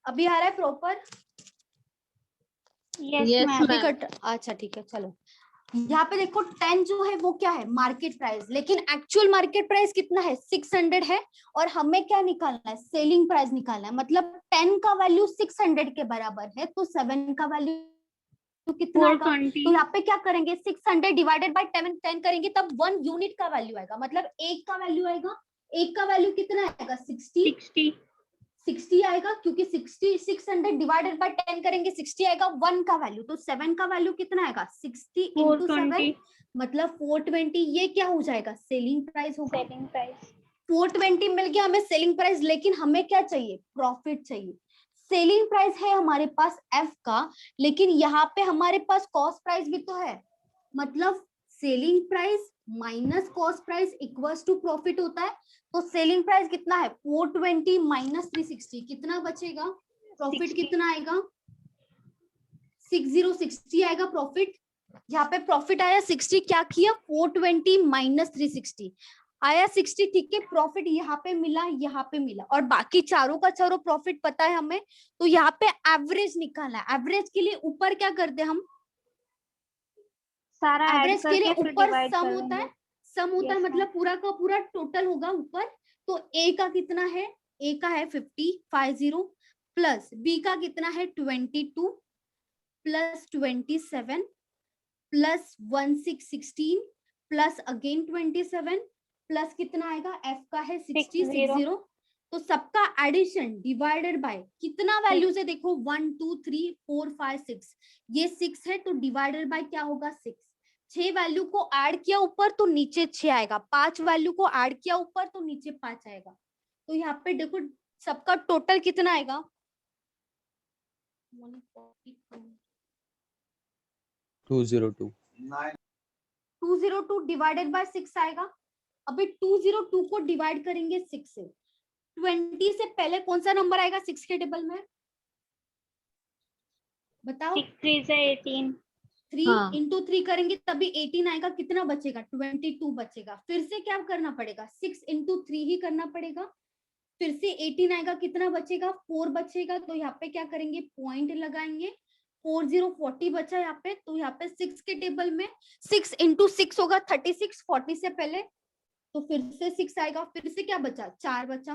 अभी आ रहा है प्रॉपर? Yes Yes, ma'am. अभी ma'am. कट, अच्छा ठीक है चलो। यहाँ पे देखो 10 जो है वो क्या है, मार्केट प्राइस, लेकिन एक्चुअल मार्केट प्राइस कितना है, 600 है। और हमें क्या निकालना है, सेलिंग प्राइस निकालना है, मतलब 10 का वैल्यू 600 के बराबर है, तो 7 का वैल्यू कितना आएगा। 420। तो यहाँ पे क्या करेंगे, 600 डिवाइडेड बाय 10 करेंगे, तब 1 यूनिट का वैल्यू आएगा, मतलब एक का वैल्यू आएगा। एक का वैल्यू कितना आएगा, 60 60। आएगा, क्योंकि 600 डिवाइडेड बाय 10 करेंगे 60 आएगा, 1 का वैल्यू। तो 7 का वैल्यू कितना आएगा, 60 इंटू 7, 420 मतलब 420। ये क्या हो जाएगा, सेलिंग प्राइस होगा। Selling price. 420 मिल गया हमें सेलिंग प्राइस, लेकिन हमें क्या चाहिए, प्रॉफिट चाहिए। सेलिंग प्राइस है हमारे पास एफ का, लेकिन यहाँ पे हमारे पास कॉस्ट प्राइस भी तो है, मतलब selling price minus cost price equals to profit होता है। तो सेलिंग प्राइस कितना है, 420 माइनस 360, कितना बचेगा, प्रॉफिट 60। कितना आएगा, 60 आएगा प्रॉफिट। यहाँ पे प्रॉफिट आया 60, क्या किया, 420 माइनस 360 आया 60, ठीक है। प्रॉफिट यहाँ पे मिला, और बाकी चारों का चारों प्रॉफिट पता है हमें। तो यहाँ पे एवरेज निकालना है, एवरेज के लिए ऊपर क्या करते हैं हम, सारा ऐड एवरेज के लिए करके फिर ऊपर डिवाइड सम कर होता है, देंगे। सम होता है, Yes, मतलब पूरा का पूरा टोटल होगा ऊपर। तो ए का कितना है, ए का है 50 प्लस बी का कितना है 22 plus 27 plus 16 plus again 27 plus कितना आएगा, एफ का है 60। तो सबका एडिशन डिवाइडेड बाय कितना वैल्यूज है, देखो 1 2 3 4 5 6, ये 6 है, तो डिवाइडेड बाय क्या होगा, 6। 6 वैल्यू को ऐड किया ऊपर तो नीचे 6 आएगा, 5 वैल्यू को ऐड किया ऊपर तो नीचे 5 आएगा। तो यहाँ पे देखो सबका टोटल कितना आएगा, 202. 202 डिवाइडेड बाय 6 आएगा। अभी 202 को डिवाइड करेंगे 6 से, 20 से पहले कौन सा नंबर आएगा 6 के टेबल में, बताओ। 6 3 से 18। 3 हाँ। इंटू 3 करेंगे तभी 18 आएगा, कितना बचेगा, 22 बचेगा। फिर से क्या करना पड़ेगा, 6 इंटू 3 ही करना पड़ेगा, फिर से 18 आएगा, कितना बचेगा, 4 बचेगा। तो यहाँ पे क्या करेंगे, पॉइंट लगाएंगे, 40 बचा यहाँ पे। तो यहाँ पे 6 के टेबल में 6 इंटू 6 होगा 36, 40 से पहले, तो फिर से 6 आएगा, फिर से क्या बचा, 4 बचा,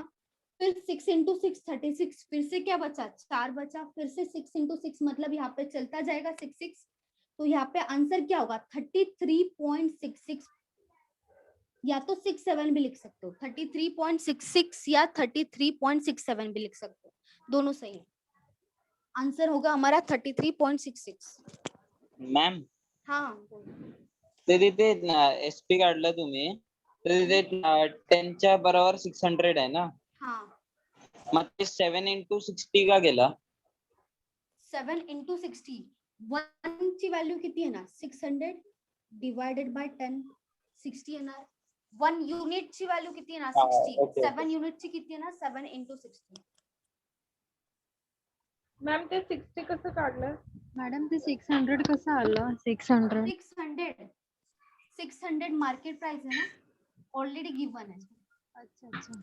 फिर 6 इंटू 6 36, फिर से क्या बचा, 4 बचा, फिर से 6 इंटू 6, मतलब यहाँ पे चलता जाएगा 6 6। तो यहाँ पे आंसर क्या होगा, 33.66, या तो 67 भी लिख सकते हो, 33.66 या 33.67 भी लिख सकते हो, दोनों सही है। आंसर होगा हमारा 33.66। मॅम हाँ ते तिथे एसपी काढलं तुम्ही, तर तिथे 10 च्या बरोबर 600 आहे ना, हाँ, मग ते 7 इंटू 60 का केला, 7 इंटू 60, 1 ची व्हॅल्यू किती आहे ना, 600 डिवाइडेड बाय 10, 60 येणार। 1 युनिट ची व्हॅल्यू किती आहे ना, 60, okay, 7 युनिट ची किती आहे ना, 7 इंटू 60। मॅम ते 60 कसं काढलं? मॅडम ते 600 कसं आलं, 600. 600 मार्केट प्राइस है ना, ऑलरेडी गिवन है। अच्छा अच्छा.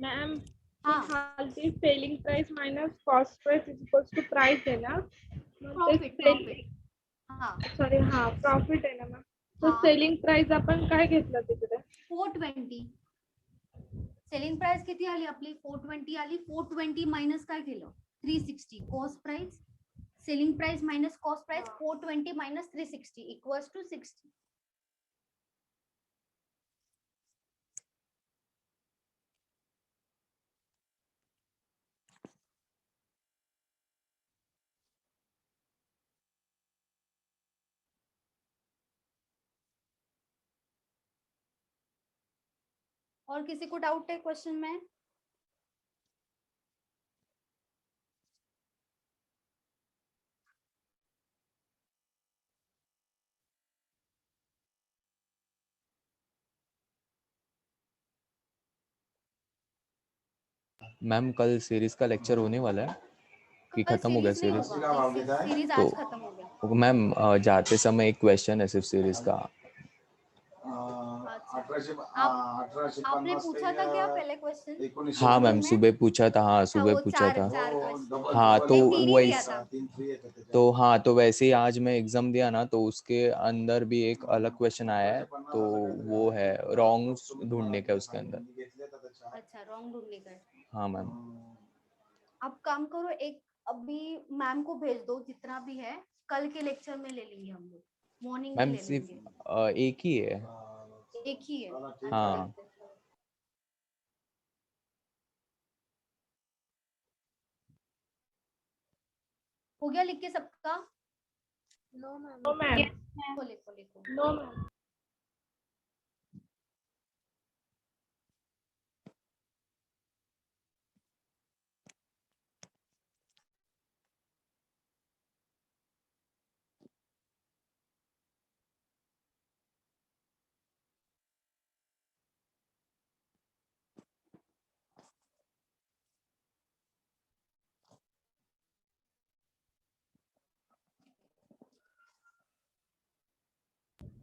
मॅम हाँ, खालती selling price minus cost price is equals to price आहे ना, प्रॉफिट, हाँ सॉरी हा प्रॉफिट आहे ना मॅम, तर हाँ। सेलिंग प्राइस आपण काय घेतलं तिकडे? 420 सेलिंग प्राइस किती आली आपली, 420 आली, 420 माइनस काय केलं, 360 cost price, selling price minus cost price, 420 minus 360 equals to 60। और किसी को डाउट है क्वेश्चन में? मैम कल सीरीज का लेक्चर होने वाला है कि कल खत्म हो गया सीरीज नहीं सीरीज? होगा, सीरीज तो आज खत्म हो गया। मैम जाते समय एक क्वेश्चन है सिर्फ सीरीज का। अच्छा, आपने पूछा था क्या पहले क्वेश्चन? हाँ मैम सुबह पूछा था, हाँ अच्छा, सुबह वो पूछा चार था। चार क्वेश्चन। हाँ तो मैं 3 ही वही दिया था। तो हाँ तो वैसे ही आज मैं एग्जाम दिया ना, तो उसके अंदर भी एक अलग क्वेश्चन आया है, तो वो है रॉन्ग ढूंढने का उसके अंदर। अच्छा, रॉन्ग ढूंढने का है। हाँ मैम। आप काम करो, एक अभी मैम को भेज दो, जितना भी है कल के लेक्चर में ले लेंगे हम लोग, मॉर्निंग में मैम ले सिर्फ लेंगे। एक ही है। एक ही है? अच्छा, हाँ। देखते हैं। हो गया लिख के सबका? नो मैम, लिखो लिखो लिखो। No ma'am.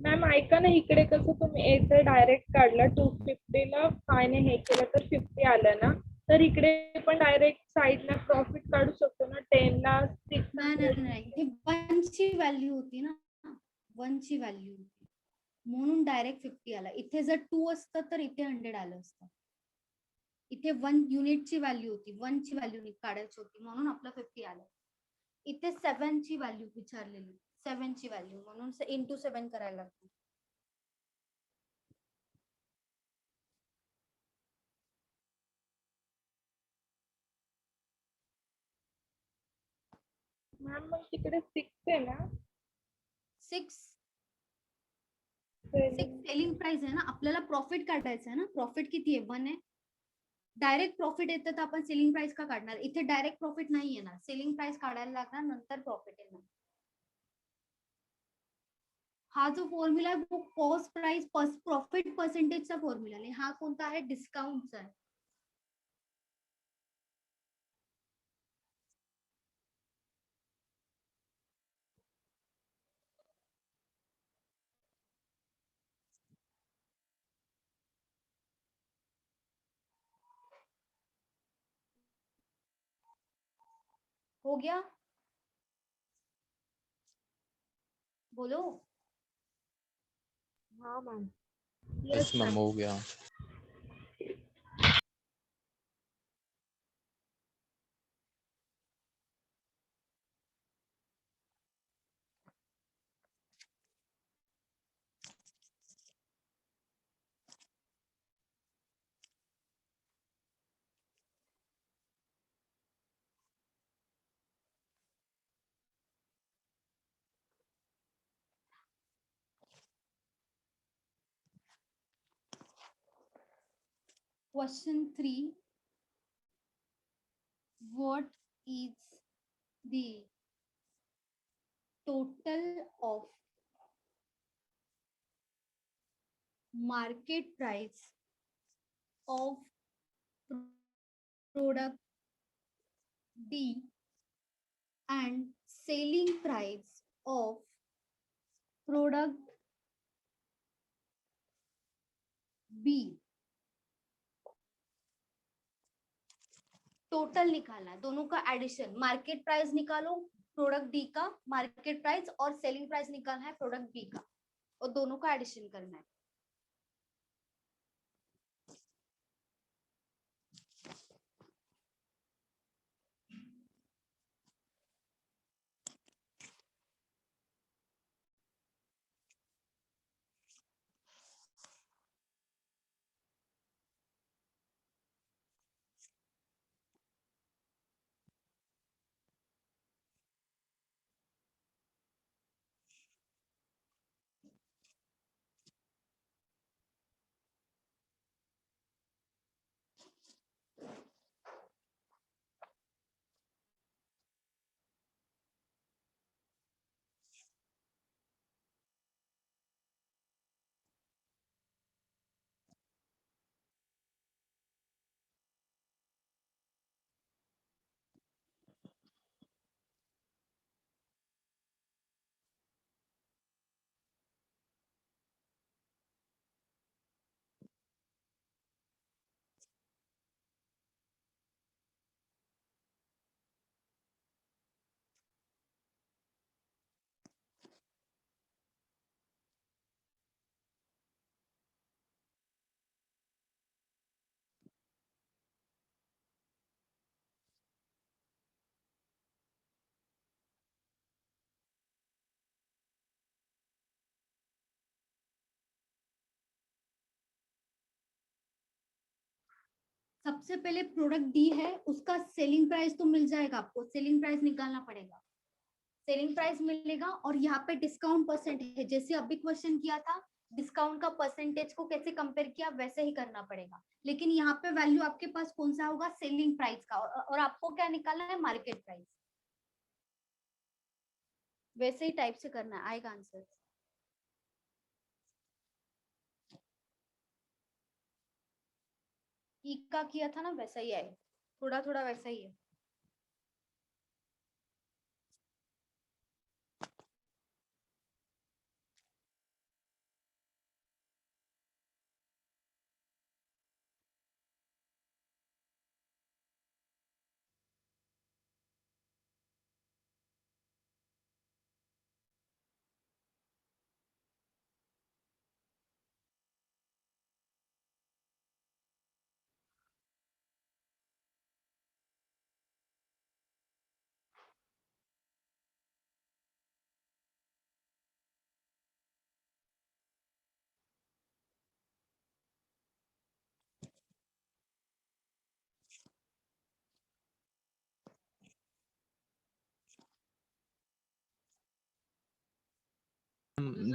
मॅम ऐका ना, इकडे कसं तुम्ही याचं डायरेक्ट काढलं 250ला फायने हे केलं तर 50 आलं ना, तर इकडे पण डायरेक्ट साईडला प्रॉफिट काढू शकतो ना 10ला नाही 600. नाही नाही, ही 1 ची व्हॅल्यू होती ना, 1 ची व्हॅल्यू होती, म्हणून डायरेक्ट 50 आला. इथे जर 2 असतं तर इथे 100 आलं असतं. इथे 1 युनिटची व्हॅल्यू होती, 1 ची व्हॅल्यू काढायची होती, म्हणून आपलं 50 आलं. इथे 7 ची व्हॅल्यू विचारलेली, 7 ची व्हॅल्यू, म्हणून इंटू 7 करायला लागतं. मॅम मग तिकडे 6 आहे ना, 6 सेलिंग प्राइस आहे ना, आपल्याला प्रॉफिट काढायचं आहे ना. प्रॉफिट किती आहे? 1 आहे. डायरेक्ट प्रॉफिट येतं तर आपण सेलिंग प्राइस का काढणार? इथे डायरेक्ट प्रॉफिट नाही येणार, सेलिंग प्राइस काढायला लागणार, नंतर प्रॉफिट येणार. हा जो फॉर्म्युला आहे वो कॉस्ट प्राइस प्रॉफिट पर्सेंटेजचा फॉर्म्युला आहे. हा कोणता आहे? डिस्काउंटचा आहे. हो गया? बोलो. हाँ मैम. यस मैम हो गया. Question 3. What is the total of market price of product D and selling price of product B? Total निकालना है, दोनों का एडिशन. मार्केट प्राइस निकालो प्रोडक्ट डी का, मार्केट प्राइस, और सेलिंग प्राइस निकालना है प्रोडक्ट बी का, और दोनों का एडिशन करना है. सबसे पहले प्रोडक्ट डी है, उसका सेलिंग प्राइस तो मिल जाएगा आपको, सेलिंग प्राइस निकालना पड़ेगा, सेलिंग प्राइस मिलेगा। और यहाँ पे डिस्काउंट परसेंट है, जैसे अभी क्वेश्चन किया था डिस्काउंट का परसेंटेज को कैसे कंपेयर किया वैसे ही करना पड़ेगा, लेकिन यहाँ पे वैल्यू आपके पास कौन सा होगा, सेलिंग प्राइस का, और आपको क्या निकालना है, मार्केट प्राइस। वैसे ही टाइप से करना है, आएगा आंसर। ई का किया था ना वैसा ही आए, थोड़ा थोड़ा वैसा ही है।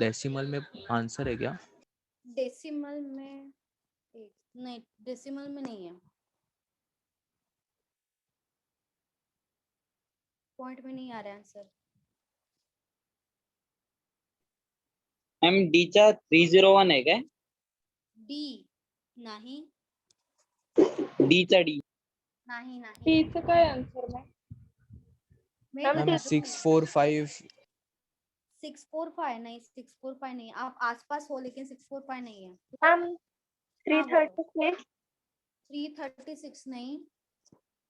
डेसिमल में आंसर है क्या? डेसिमल में नहीं, डेसिमल में नहीं है, पॉइंट में नहीं आ रहा है आंसर। मॅम डीचा 301 आहे काय? डी नाही, डीचा डी नाही नाही टीचं काय आन्सर मॅम? मैं मैम बता दूंगी। 645 645 नहीं, 645 नहीं, आप आसपास हो लेकिन 645 नहीं है। मैम हाँ, बोलो। 336 336 नहीं,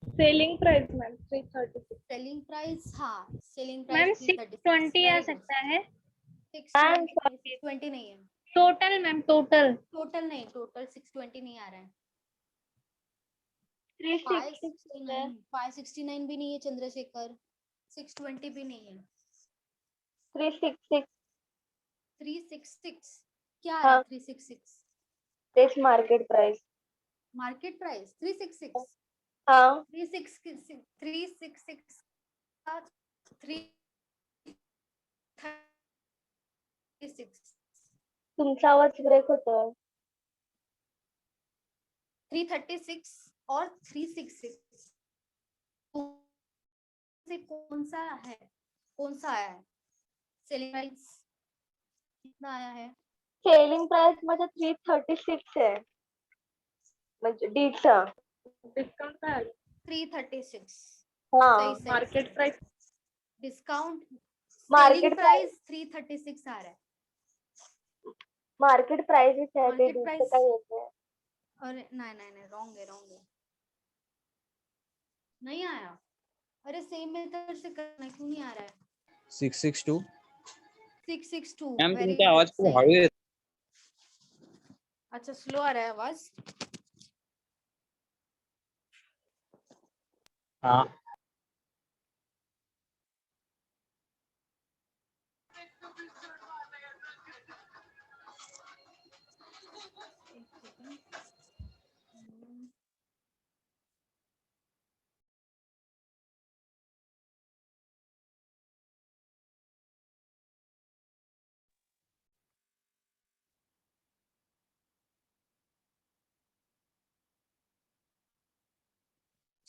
selling price ma'am 336। Selling price, हाँ सेलिंग मैम प्राइस 620 आ सकता है। 620 नहीं है, टोटल मैम, टोटल टोटल नहीं, टोटल 620 नहीं आ रहा है। 366 569 भी नहीं है चंद्रशेखर, 620 भी नहीं है। 366 366 क्या आ रहा है? हाँ। 366 this market price। Market price 366, हाँ 366 का 336 तुमचा आवाज ब्रेक होतोय। 336 और 366 से कौन सा है, कौन सा आया है, सेलिंग प्राइस कितना आया है? सेलिंग प्राइस मध्ये 336 आहे, म्हणजे डीचा। डिस्काउंट काय आलं? 336 हाँ सही सही market price discount, Market selling price 336 आ रहा है, मार्केट प्राइस आहे ते Market डीचं price- काय येतंय? अरे नहीं नहीं नहीं, रॉन्ग है, रॉन्ग है, नहीं आया। अरे सेम मेथड से करना, क्यों नहीं आ रहा है? 662 662 मॅम वेरी तुमचा आवाज खूप गुड, हळू येतो. अच्छा स्लो आ रहा है आवाज। हाँ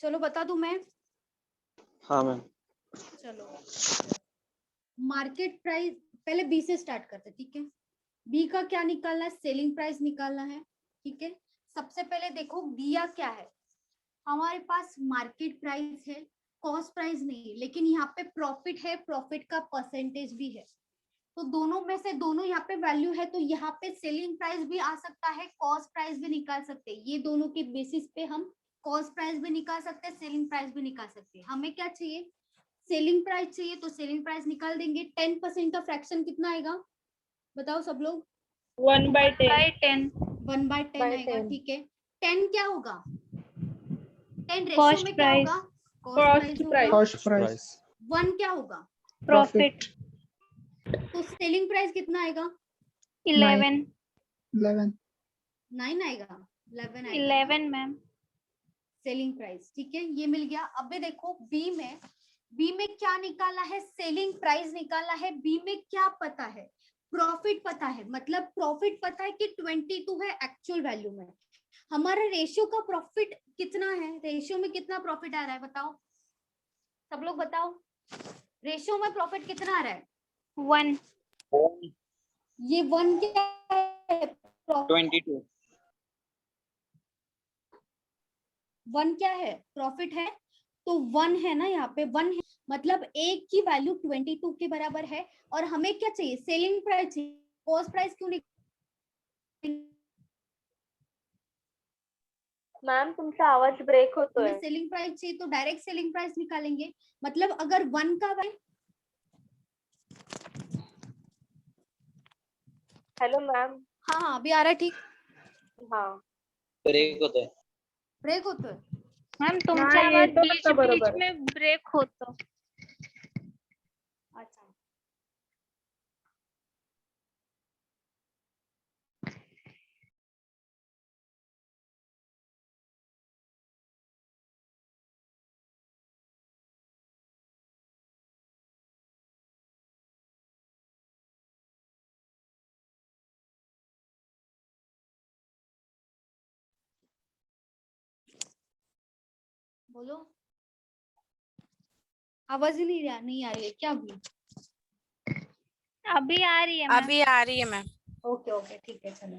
चलो बता दूं मैं, हाँ मैम। चलो मार्केट प्राइस पहले बी से स्टार्ट करते, ठीक है। बी का क्या निकालना है, सेलिंग प्राइस निकालना है, ठीक है। सबसे पहले देखो दिया क्या है, हमारे पास मार्केट प्राइस है, कॉस्ट प्राइस नहीं, लेकिन यहाँ पे प्रॉफिट है, प्रॉफिट का परसेंटेज भी है, तो दोनों में से दोनों यहाँ पे वैल्यू है, तो यहाँ पे सेलिंग प्राइस भी आ सकता है, कॉस्ट प्राइस भी निकाल सकते हैं, ये दोनों के बेसिस पे हम कॉस्ट प्राइस भी निकाल सकते हैं, सेलिंग प्राइस भी निकाल सकते हैं। हमें क्या चाहिए, सेलिंग प्राइस चाहिए, तो सेलिंग प्राइस निकाल देंगे। 10% का फ्रैक्शन कितना आएगा, बताओ सब लोग। 1/10। 1/10 आएगा, 10। ठीक है। 10 क्या होगा, 10 रेशियो Cost में क्या price. होगा, Cost कॉस्ट price. प्राइस होगा। कॉस्ट प्राइस 1 क्या होगा, प्रॉफिट तो सेलिंग प्राइस कितना आएगा, 11 11 9 आएगा, 11 आएगा, 11 मैम। सेलिंग प्राइस, ठीक है, ये मिल गया। अब देखो बी में क्या निकाला है, सेलिंग प्राइस निकाला है। बी में क्या पता है, प्रॉफिट पता है, मतलब प्रॉफिट पता है कि 22 है एक्चुअल वैल्यू में। हमारा रेशियो का प्रॉफिट कितना है, रेशियो में कितना प्रॉफिट आ रहा है बताओ, सब लोग बताओ, रेशियो में प्रॉफिट कितना आ रहा है? 1. ये 1 क्या है, 22 1 क्या है, प्रॉफिट है, तो 1 है ना, यहाँ पे 1 है, मतलब एक की वैल्यू 22 के बराबर है। और हमें क्या चाहिए, सेलिंग प्राइस चाहिए, कॉस्ट प्राइस क्यों नहीं? मॅम तुमचा आवाज ब्रेक होतोय. हमें सेलिंग प्राइस चाहिए तो डायरेक्ट सेलिंग प्राइस निकालेंगे। मतलब अगर 1 का हॅलो मॅम. हाँ हाँ अभी आ रहा है, ठीक, हा ब्रेक होतोय. ब्रेक होतोय। मॅम तुमचा नाही, आवाज येतो बीच आता बीच बरोबर. में ब्रेक होतो. अच्छा बोलो, आवाज ही नहीं आ रही है क्या अभी? अभी आ रही है मैम. अभी आ रही है मैम। ओके ओके ठीक है चलो।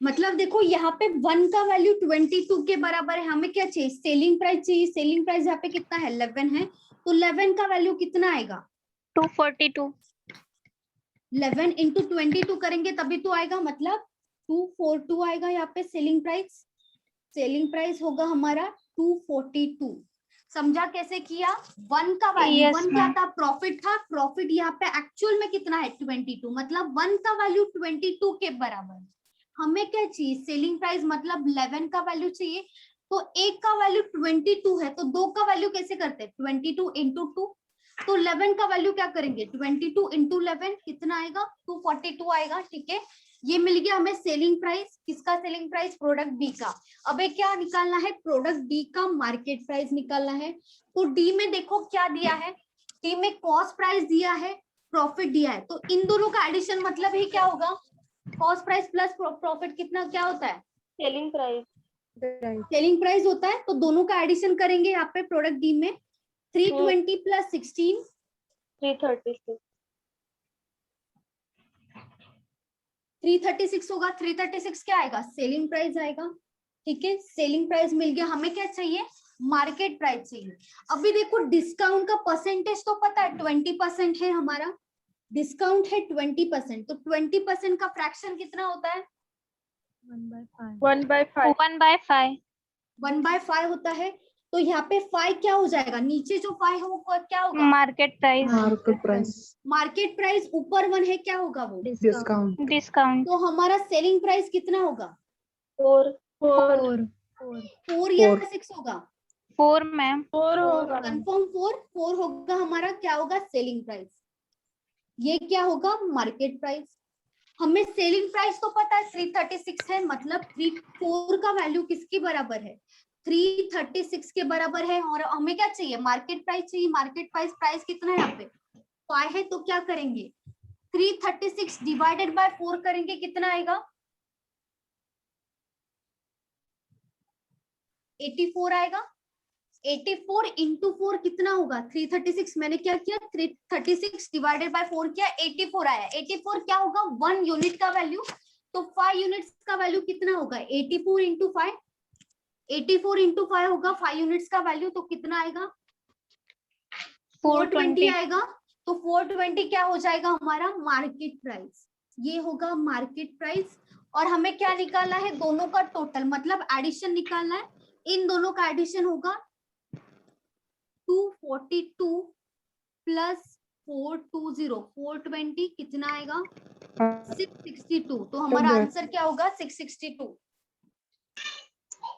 मतलब देखो यहाँ पे 1 का वैल्यू 22 के बराबर है, हमें क्या चाहिए, सेलिंग प्राइस चाहिए। सेलिंग प्राइस यहाँ पे कितना है, 11 है, तो 11 का वैल्यू कितना आएगा, 242. 11 इंटू 22 करेंगे तभी तो आएगा, मतलब 242 आएगा यहाँ पे सेलिंग प्राइस। सेलिंग प्राइस होगा हमारा 242। समझा कैसे किया? 1 का वैल्यू, Yes, 1 क्या ma'am. था, प्रॉफिट था, प्रॉफिट यहाँ पे एक्चुअल में कितना है 22, मतलब 1 का वैल्यू 22 के बराबर। हमें क्या चाहिए, सेलिंग प्राइस, मतलब 11 का वैल्यू चाहिए, तो एक का वैल्यू 22 है, तो दो का वैल्यू कैसे करते हैं, 22 इंटू 2, तो 11 का वैल्यू क्या करेंगे, 22 इंटू 11 कितना आएगा, 242 आएगा, ठीक है। ये मिल गया हमें सेलिंग प्राइस, किसका सेलिंग प्राइस, प्रोडक्ट बी का। अब क्या निकालना है, प्रोडक्ट डी का मार्केट प्राइस निकालना है। तो डी में देखो क्या दिया है, डी में कॉस्ट प्राइस दिया है, प्रॉफिट दिया है, तो इन दोनों का एडिशन मतलब ही क्या होगा, कॉस्ट प्राइस प्लस प्रॉफिट कितना क्या होता है, सेलिंग प्राइस. सेलिंग प्राइस होता है। तो दोनों का एडिशन करेंगे यहाँ पे प्रोडक्ट डी में, 320 प्लस 16 336. 336 होगा, 336 क्या आएगा, सेलिंग प्राइस आएगा, ठीक है। सेलिंग प्राइस मिल गया, हमें क्या चाहिए, मार्केट प्राइस चाहिए। अभी देखो डिस्काउंट का परसेंटेज तो पता है 20% है हमारा, डिस्काउंट है 20%, तो 20% का फ्रैक्शन कितना होता है, 1/5. 1/5. 1/5. 1/5 होता है। तो यहाँ पे 5 क्या हो जाएगा, नीचे जो 5 है वो क्या होगा, market price. Market price. Market price, ऊपर 1 है क्या होगा वो, डिस्काउंट. डिस्काउंट. तो हमारा सेलिंग प्राइस कितना होगा, 4. 4 या 6 होगा, 4 मैम. 4 होगा. कंफर्म 4 होगा हमारा, क्या होगा, सेलिंग प्राइस। ये क्या होगा, मार्केट प्राइस। हमें सेलिंग प्राइस तो पता है 336 है, मतलब 4 का वैल्यू किसके बराबर है, 336 के बराबर है। और हमें क्या चाहिए, मार्केट प्राइस चाहिए। मार्केट प्राइस, प्राइस कितना है यहाँ पे 5 है, तो क्या करेंगे, 336 डिवाइडेड बाय 4 करेंगे, कितना आएगा, 84 आएगा। 84 इंटू 4 कितना होगा, 336, मैंने क्या किया, 336 डिवाइडेड बाय 4 किया, 84 आया। 84 क्या होगा, 1 यूनिट का वैल्यू, तो 5 यूनिट्स का वैल्यू कितना होगा, 84 इंटू 5, 84 इंटू 5 होगा 5 यूनिट्स का वैल्यू, तो कितना आएगा, 420 आएगा। तो 420 क्या हो जाएगा हमारा मार्केट प्राइस, ये होगा मार्केट प्राइस। और हमें क्या निकालना है, दोनों का टोटल, मतलब एडिशन निकालना है, इन दोनों का एडिशन होगा 242 प्लस 420, 420 कितना आएगा, 662, तो हमारा आंसर क्या होगा, 662।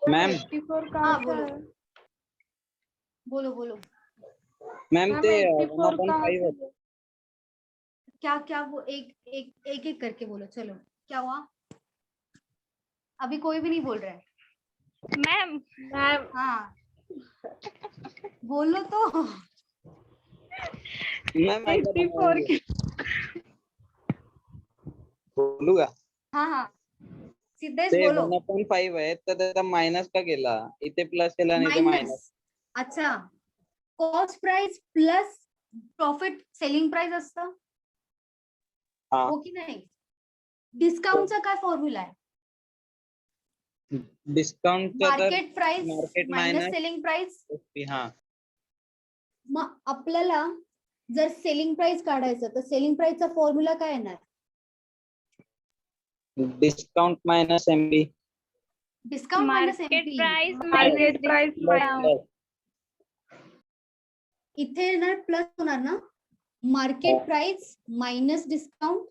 मैम 84 हाँ कहाँ से बोलो है? बोलो बोलो, मैम मैम ते 84 कहाँ 1/5 से होतं. है? क्या क्या, वो एक करके बोलो, चलो क्या हुआ, अभी कोई भी नहीं बोल रहा है, मैम मैम हाँ बोलो तो। मैम 84 के बोलूगा हाँ हाँ सिद्धेश ते बोलो. 1/5 आहे तर त्याचा मायनस का केला इथे प्लस केला आणि इथे मायनस मायनस. अच्छा cost price plus profit selling price असतं हा हो की नाही. डिस्काउंटचा काय फॉर्म्युला आहे. डिस्काउंटचा तर market price market minus minus selling price. हा मग आपल्याला जर सेलिंग प्राइस काढायचं तर सेलिंग प्राइसचा फॉर्म्युला काय येणार. Discount minus MB discount minus market MP. Price market minus price discount. इथे येणार प्लस होणार ना. Market price minus discount.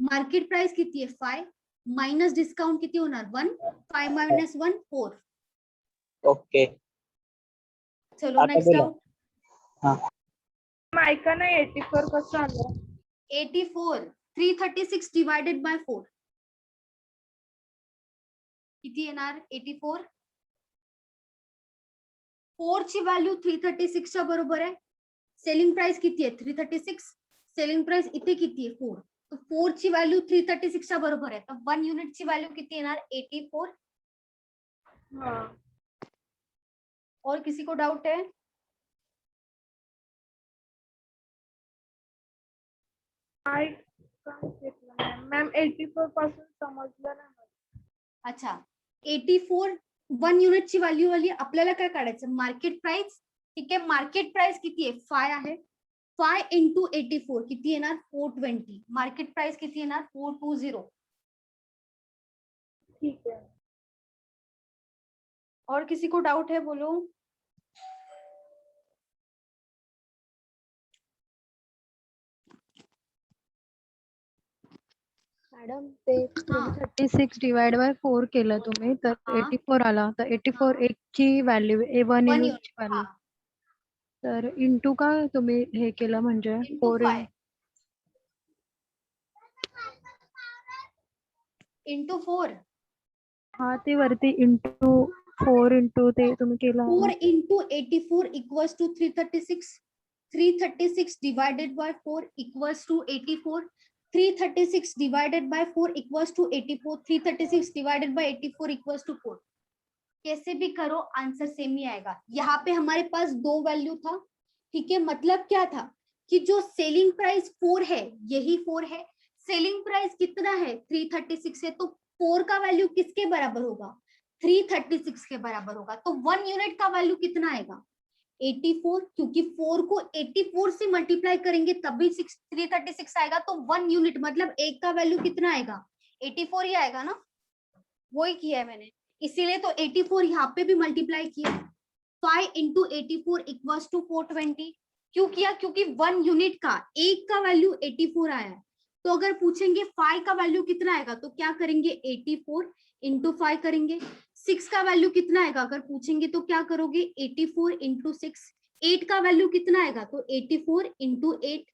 Market price किती आहे 5 मायनस डिस्काउंट किती होणार 1. 5 मायनस 1 4. ओके चलो आता नेक्स्ट बोला. आउट. ऐका ना 84 कसं आलं. 84 336 डिवायडेड बाय 4 किती येणार 84. 4 ची व्हॅल्यू 336 च्या बरोबर आहे. सेलिंग प्राइस किती आहे 336. सेलिंग प्राइस इथे किती आहे 4. तो 4 ची व्हॅल्यू 336 च्या बरोबर आहे. तर 1 युनिट ची व्हॅल्यू किती येणार 84. हाँ और किसी को डाउट है. मॅम 84 पासून समजलं नाही मला. अच्छा 84 1 युनिट ची व्हॅल्यू आली. आपल्याला काय काढायचं मार्केट प्राइस. ठीक आहे मार्केट प्राइस किती आहे 5 आहे. 5 इंटू 84 किती येणार 420. मार्केट प्राइस किती येणार 420. ठीक है. और किसी को डाउट है बोलो. मॅडम ते हा 36 डिवाइड बाय 4 केलं तुम्ही तर हा. 84 आला. तर 84 हा. एक ची व्हॅल्यू 1 1 युनिट युनिट ची व्हॅल्यू. हा तर इंटू का तुम्ही हे केलं म्हणजे इंटू 4 5 इंटू 4. हा ते वरती इंटू 4 इंटू ते तुम्ही केलं 4 into 84 equals to 336. 336 divided by 4 equals to 84. 336 divided by 4 equals to 84. 336 divided by 84 equals to 4. कैसे भी करो आंसर सेम ही आएगा. यहाँ पे हमारे पास दो वैल्यू था. ठीक है मतलब क्या था कि जो सेलिंग प्राइस 4 है यही 4 है. सेलिंग प्राइस कितना है 336 है. तो 4 का वैल्यू किसके बराबर होगा 336 के बराबर होगा. तो 1 यूनिट का वैल्यू कितना आएगा 84. क्योंकि 4 को 84 से मल्टीप्लाई करेंगे तभी 336 आएगा. तो 1 यूनिट मतलब एक का वैल्यू कितना आएगा 84 ही आएगा ना. वही किया है मैंने इसीलिए तो 84 यहाँ पे भी मल्टीप्लाई किया. 5 इंटू 84 इक्वल्स टू 420. क्यों किया क्योंकि 1 यूनिट का एक का वैल्यू 84 आया है. तो अगर पूछेंगे 5 का वैल्यू कितना आएगा तो क्या करेंगे 84 इंटू 5 करेंगे. 6 का वैल्यू कितना आएगा अगर पूछेंगे तो क्या करोगे 84 इंटू 6. 8 का वैल्यू कितना आएगा तो 84 इंटू 8.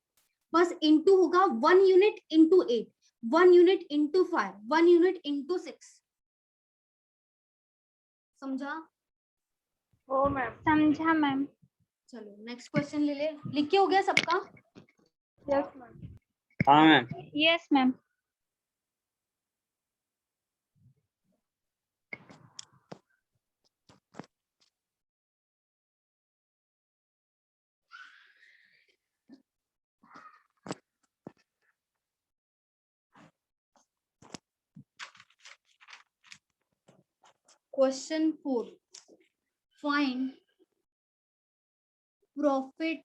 बस इंटू होगा 1 unit into 8. 1 unit into 5. 1 unit into 6. समझा. हो मैम. समझा मैम. चलो नेक्स्ट क्वेश्चन ले ले. लिख के हो गया सबका. Yes ma'am. हाँ ma'am. Yes ma'am. Question 4. Find profit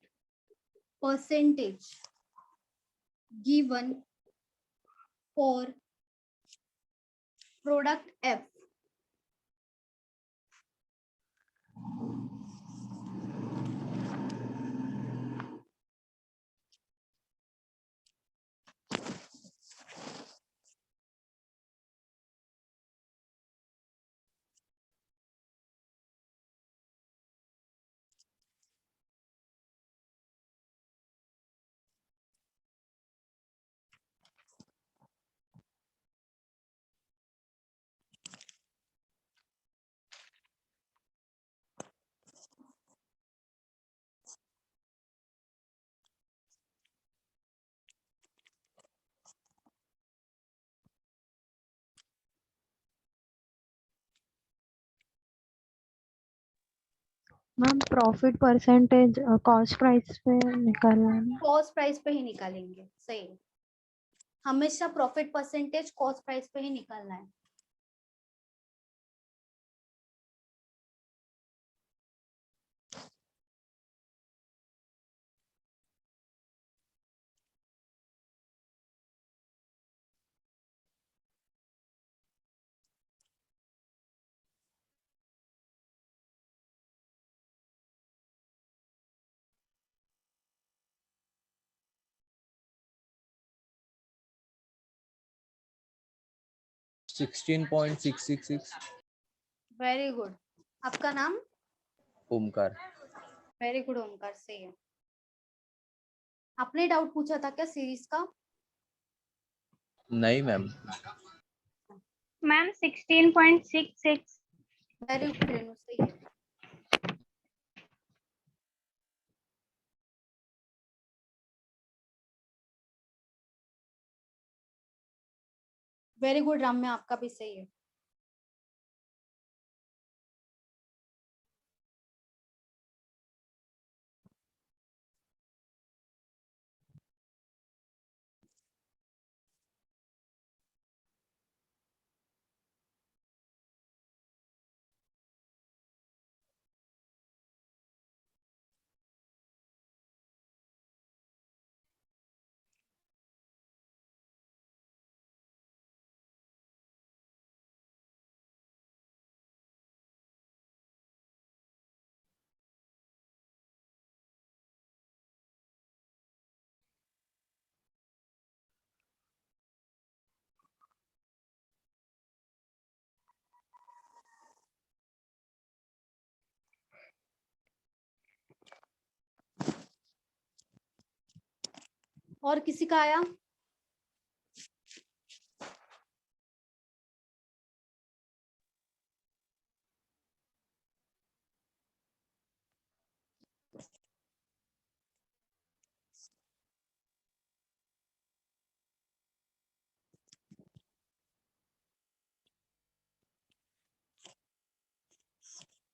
percentage given for product F. Ma'am profit percentage cost price पे निकालना है ना? कॉस्ट प्राइस पे ही निकालेंगे, सही है। हमेशा प्रॉफिट परसेंटेज कॉस्ट प्राइस पे ही निकालना है। $16.666 वेरी गुड। आपका नाम? ओमकार। वेरी गुड ओमकार, सही है। आपने डाउट पूछा था क्या सीरीज का? नहीं ma'am. Ma'am 16.66। Very good Renu, सही है। वेरी गुड राम्या, आपका भी सही है। और किसी का आया?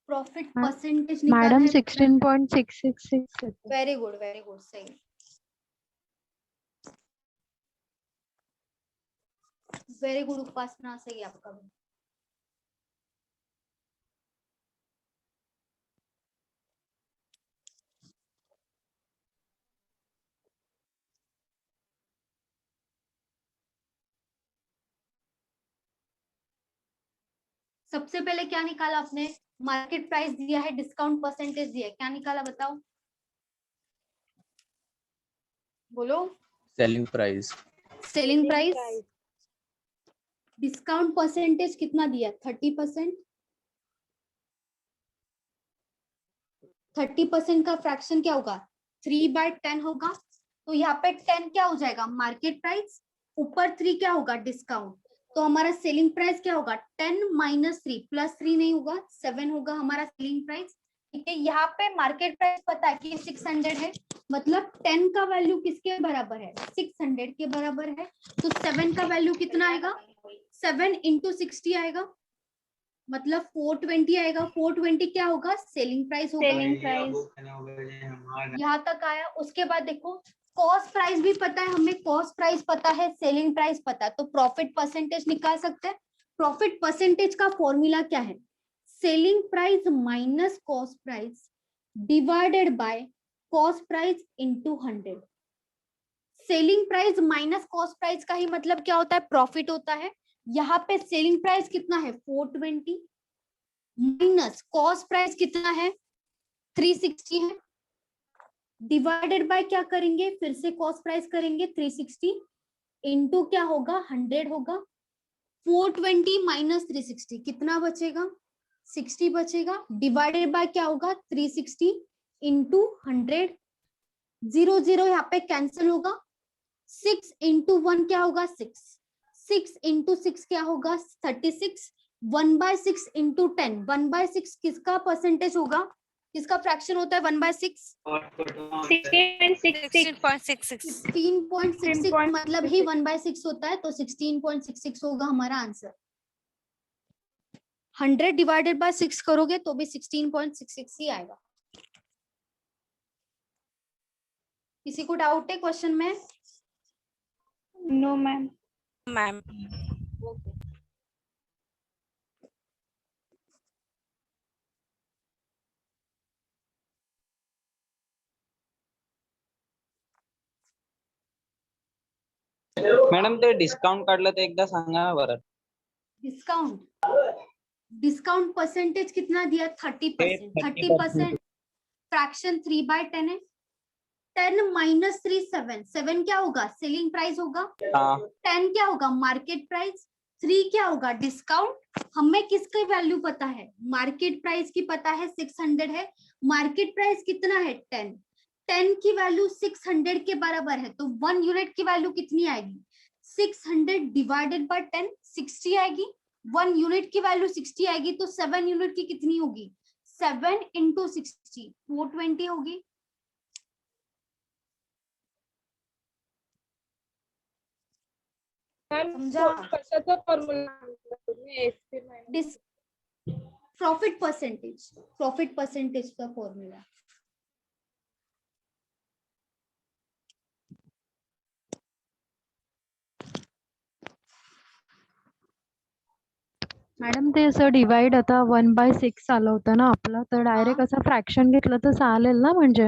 प्रॉफिट परसेंटेज निकाला मैडम है। 16.666 वेरी गुड, सही। वेरी गुड उपासना, सही है आपका भी। सबसे पहले क्या निकाला आपने? मार्केट प्राइस दिया है, डिस्काउंट परसेंटेज दिया है, क्या निकाला बताओ? बोलो। Selling price. Selling price. Discount percentage कितना दिया? 30%। 30% का फ्रैक्शन क्या होगा? 3/10 होगा। तो यहाँ पे 10 क्या हो जाएगा? मार्केट प्राइस, ऊपर 3 क्या होगा? डिस्काउंट। तो हमारा सेलिंग प्राइस क्या होगा? 10 - 3 +3 नहीं होगा, 7 होगा हमारा सेलिंग प्राइस। ठीक है, यहाँ पे मार्केट प्राइस पता है कि 600 है, मतलब 10 का वैल्यू किसके बराबर है? 600 के बराबर है। तो 7 का वैल्यू कितना आएगा? 7 × 60 आएगा, मतलब 420 आएगा। 420 क्या होगा? सेलिंग प्राइस होगा। Selling price. यहाँ तक आया। उसके बाद देखो, कॉस्ट प्राइस भी पता है हमें, कॉस्ट प्राइस पता है, सेलिंग प्राइस पता है, तो प्रॉफिट परसेंटेज निकाल सकते हैं। प्रॉफिट परसेंटेज का फॉर्मूला क्या है? Selling price minus cost price divided by cost price into 100। Selling price minus cost price का ही मतलब क्या होता है? प्रॉफिट होता है। यहाँ पे सेलिंग प्राइस कितना है? 420 माइनस कॉस्ट प्राइस कितना है? 360 है, डिवाइडेड बाय क्या करेंगे? फिर से कॉस्ट प्राइस करेंगे 360 इंटू क्या होगा? 100 होगा। 420 माइनस 360 कितना बचेगा? 60 बचेगा। डिवाइडेड बाय क्या होगा? 360 इंटू 100। 0 0 यहाँ पे कैंसिल होगा। 6 × 1 क्या होगा? 6। 6 × 6 क्या होगा? 36। 1/6 इंटू 10। 1/6 किसका परसेंटेज होगा? किसका फ्रैक्शन होता है 1/6? 16.66। 16.66 मतलब ही 1/6 होता है, तो 16.66 होगा हमारा आंसर। 100 डिवाइडेड बाय 6 करोगे तो भी 16.66 ही आएगा। किसी को डाउट है क्वेश्चन में? No ma'am. Ma'am okay. Madam ते डिस्काउंट काढलं ते एकदा सांगा ना बरं. डिस्काउंट परसेंटेज कितना दिया? 30%। 30% फ्रैक्शन 3/10 है। 10 माइनस 3 7। 7 क्या होगा? सेलिंग प्राइस होगा। 10 क्या होगा? Market price. 3 क्या होगा? डिस्काउंट। हमें किसकी वैल्यू पता है? मार्केट प्राइस की पता है 600 है। मार्केट प्राइस कितना है? 10। 10 की वैल्यू 600 के बराबर है, तो 1 यूनिट की वैल्यू कितनी आएगी? 600 डिवाइडेड बाय 10 60 आएगी। 1 यूनिट की वैल्यू 60 आएगी, तो 7 यूनिट की कितनी होगी? 7 इंटू 60 420 होगी। मॅम समझा? कशाचा फॉर्म्युला तुम्ही एसपी मायनस प्रॉफिट परसेंटेज का फॉर्मूला। मॅडम ते असं डिवाइड आता 1/6 आलं होतं ना आपलं, तर डायरेक्ट असं फ्रॅक्शन घेतलं तर चालेल ना? म्हणजे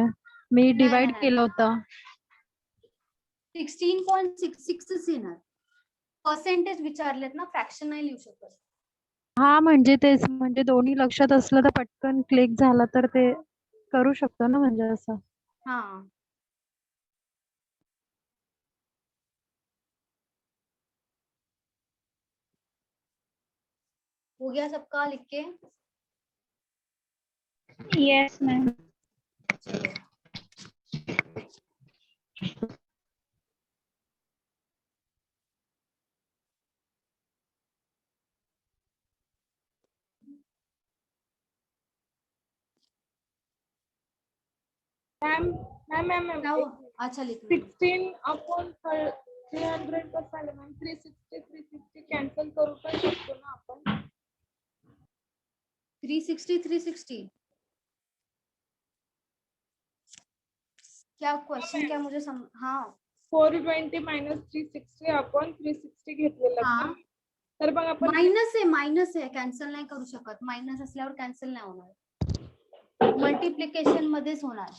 मी डिवाइड केलं होतं. 16.66 येणार. पर्सेंटेज विचारलेत ना, फ्रॅक्शन नाही लिहू शकत. हा म्हणजे तेच, म्हणजे दोन्ही लक्षात असलं तर पटकन क्लिक झालं तर ते करू शकतो ना, म्हणजे असं. हा हो गया सबका लिख के? Yes ma'am. चलो मॅम मॅम मॅम मॅम क्या हुआ? अच्छा लिख लो। 16/300 कसं आलं मॅम? 360 कॅन्सल करू पण शकतो ना आपण? 360 क्या क्वेश्चन? क्या मुझे हाँ 420 मायनस 360 आपण 360 घेतलेलं हाँ ना, तर मग आपण मायनस आहे कॅन्सल नाही करू शकत. मायनस असल्यावर कॅन्सल नाही होणार, मल्टिप्लिकेशन मध्येच होणार.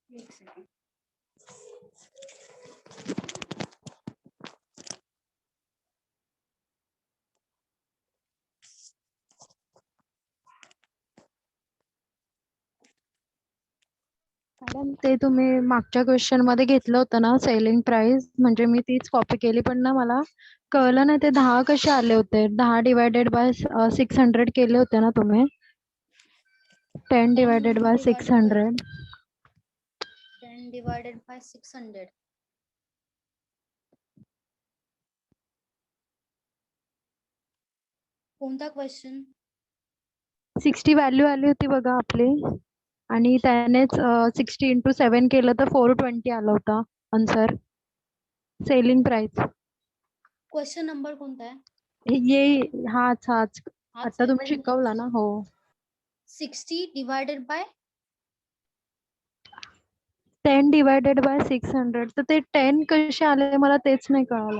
एक सेकंड. मॅडम ते तुम्ही मागच्या क्वेश्चन मध्ये घेतलं होतं ना सेलिंग प्राइस, म्हणजे मी तीच कॉपी केली, पण ना मला कळलं नाही ते 10 कसे आले होते. 10 डिवायडेड बाय 600 केले होते ना तुम्ही? 10 डिवायडेड बाय 600. 10 divided by 600. कोणता क्वेश्चन? 60 व्हॅल्यू आली होती बघा आपली, आणि त्यानेच 60 इंटू 7 केलं तर 420 आला होता answer. Selling price question number कोणता आहे? ये हाच हाच आता आहे तुम्ही ना? शिकवला ना. हो 60 डिवाइडेड बाय 10 डिवायडेड बाय 600. तर ते 10 कसे आले मला तेच नाही कळालं.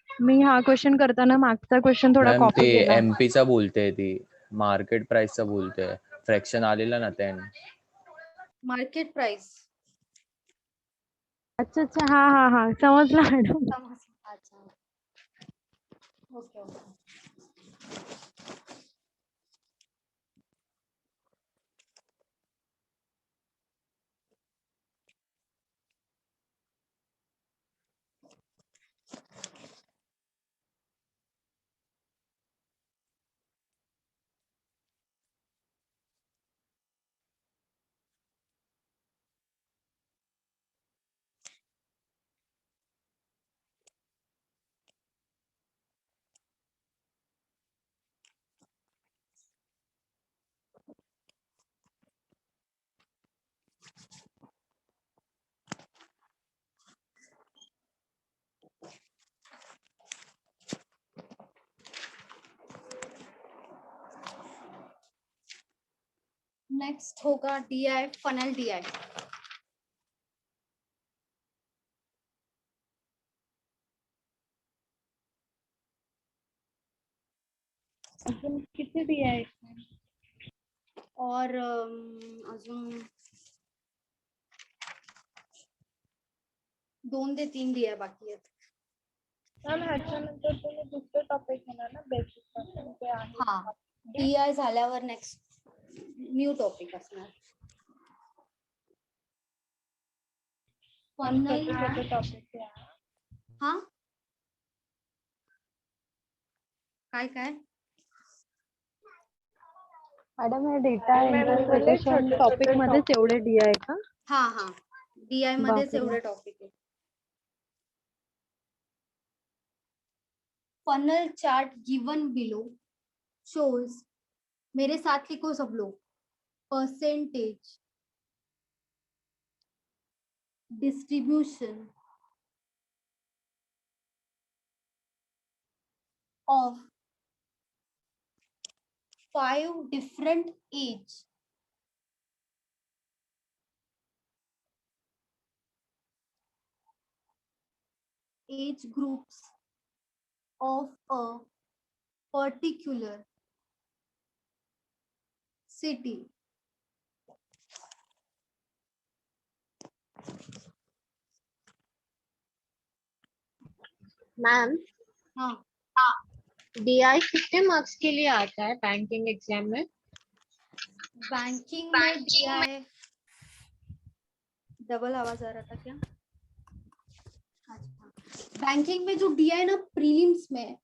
मी हा क्वेश्चन करताना मागचा क्वेश्चन थोडा मॅम ते कॉपी केला. MP चा बोलते, ती मार्केट प्राइसचा बोलते. फ्रॅक्शन आलेला ना 10. Market price. अच्छा अच्छा, हा हा हा, समजला मॅडम. अच्छा ओके ओके. नेक्स्ट होगा डीआई, फनल डीआई। अजून किती डी आहेत? और अजून 2 ते 3 डीआय बाकी आहेत. मॅम ह्याच्यानंतर तुम्ही दुसरं टॉपिक घेणार ना, बेसिक पासून ते आहे. हा, डीआय झाल्यावर नेक्स्ट न्यू टॉपिक असणार. फनल टॉपिक हा काय मॅडम हे डेटा मॅम, इंटरप्रिटेशन छोटे- टॉपिक छोटे मध्येच एवढे डी आहे का? हा डीआय मध्येच बापरे. एवढे टॉपिक आहे. Funnel chart given below shows, मेरे साथ लिखो सब लोग, percentage distribution of 5 different age groups of a particular city. Ma'am हाँ, डीआई कितने मार्क्स के लिए आता है बैंकिंग एग्जाम में? बैंकिंग में डीआई, डबल आवाज आ रहा था क्या? अच्छा, बैंकिंग में जो डीआई ना प्रीलिम्स में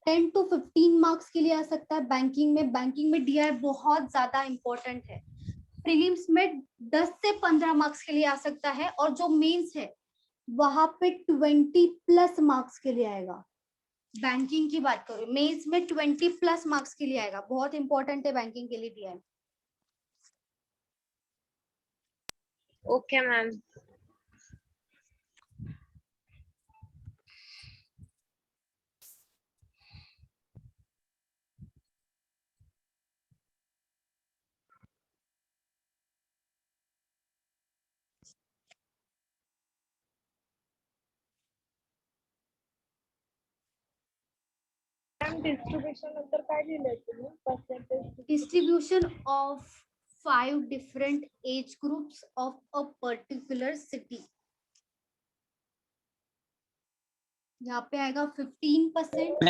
10 to 15 मार्क्स के लिए आ सकता है. बैंकिंग में डीआई बहुत ज्यादा इंपॉर्टेंट है. प्रीलिम्स में 10 से 15 मार्क्स के लिए आ सकता है, और जो मेंस है वहां पे 20+ मार्क्स के लिए आएगा. बैंकिंग की बात करो, मेंस में 20+ मार्क्स के लिए आएगा. बहुत इंपॉर्टेंट है बैंकिंग के लिए DI. Okay ma'am. Ma'am distribution नंतर काय लिहिलंय तुम्ही? Percentage Distribution of 5 different age groups of a particular city. यहाँ पे आएगा 15%.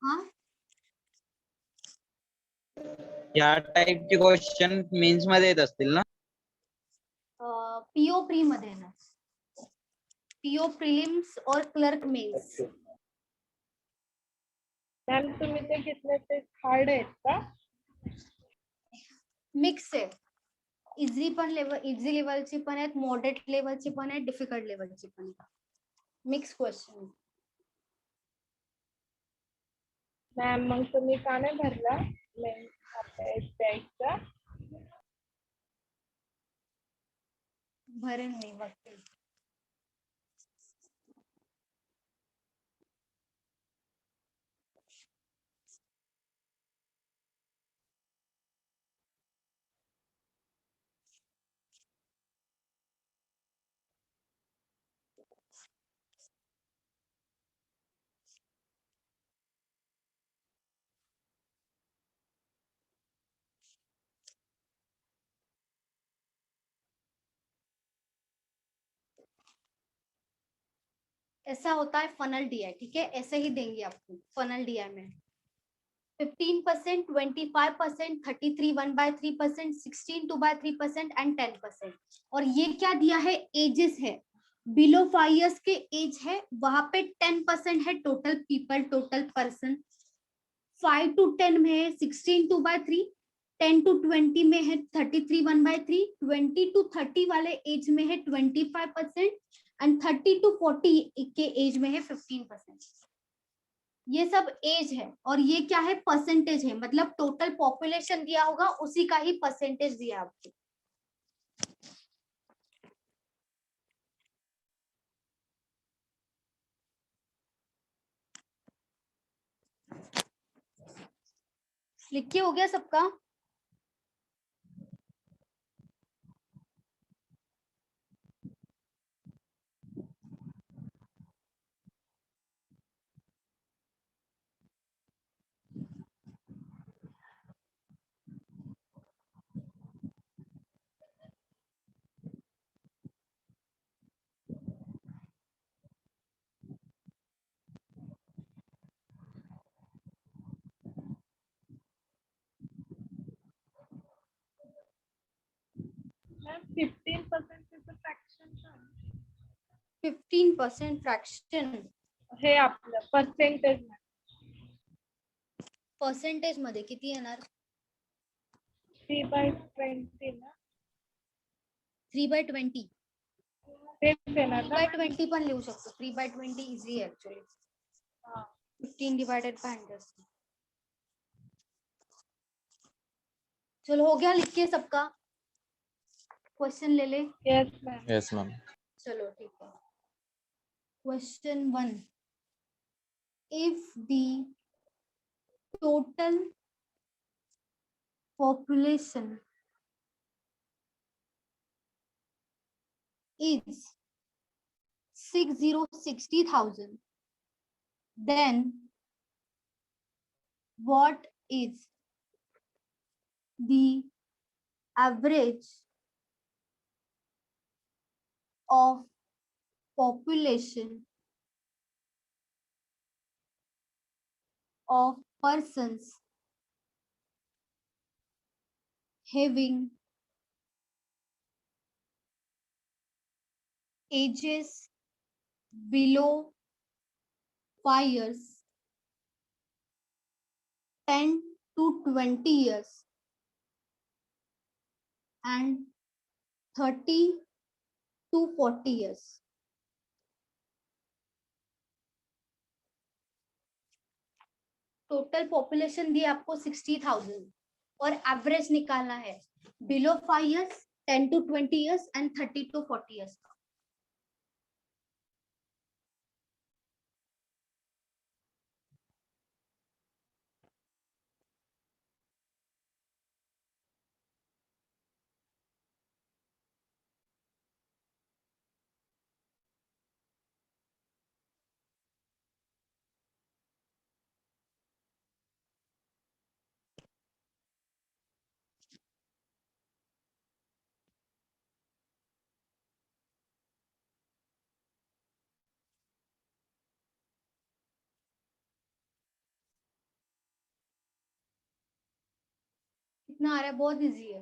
हाँ, या टाइपचे क्वेश्चन मेन्स मध्ये येत असतील ना? पीओ प्री मध्ये ना, पीओ प्रिलिम्स और क्लर्क मेंस. मॅम तुम्ही ते घेतले ते हार्ड आहेत का? मिक्स आहे. इझी लेवलची पण आहेत, मॉडरेट लेवलची पण आहेत, डिफिकल्ट लेवलची पण आहेत. Mix question. मॅम मग तुम्ही का नाही भरला मेन्सचा? भरेल मी बघते. ऐसा होता है फनल डीआई. ठीक है, ऐसे ही देंगे आपको फनल डीआई में 15%, 25%, 33 1/3%, 16 2/3% एंड 10%. और ये क्या दिया है? एजेस है. बिलो 5 years के एज है, वहां पे 10% है total people, total person. 5 to 10 में है 16 2/3, 10 to 20 में है 33 1/3, 20 to 30 वाले एज में है 25%, एंड 30 to 40 के एज में है 15%. ये सब एज है, और ये क्या है? परसेंटेज है. मतलब टोटल पॉपुलेशन दिया होगा उसी का ही परसेंटेज दिया आपको. लिख के हो गया सबका? मैम 15% त्याचं फ्रॅक्शन 15% फ्रॅक्शन हे आपलं पर्सेंटेज पर्सेंटेज मध्ये किती येणार? 3/20 ना 3/20. तेच येणार ना 3/20 पण लिहू शकतो. 3/20 इझी आहे ऍक्च्युअली. 15 divided by 100. चलो हो गया लिख के सबका? क्वेश्चन ले ले. Yes ma'am yes ma'am. चलो ठीक है. Question 1. If the total population is 60,000, then what is the average of population of persons having ages below 5 years, 10 to 20 years, and 30 to 40 years. Total population दी आपको 60,000 और average निकालना है below 5 years, 10 to 20 years and 30 to 40 years का. कितना आ रहा है? बहुत easy है.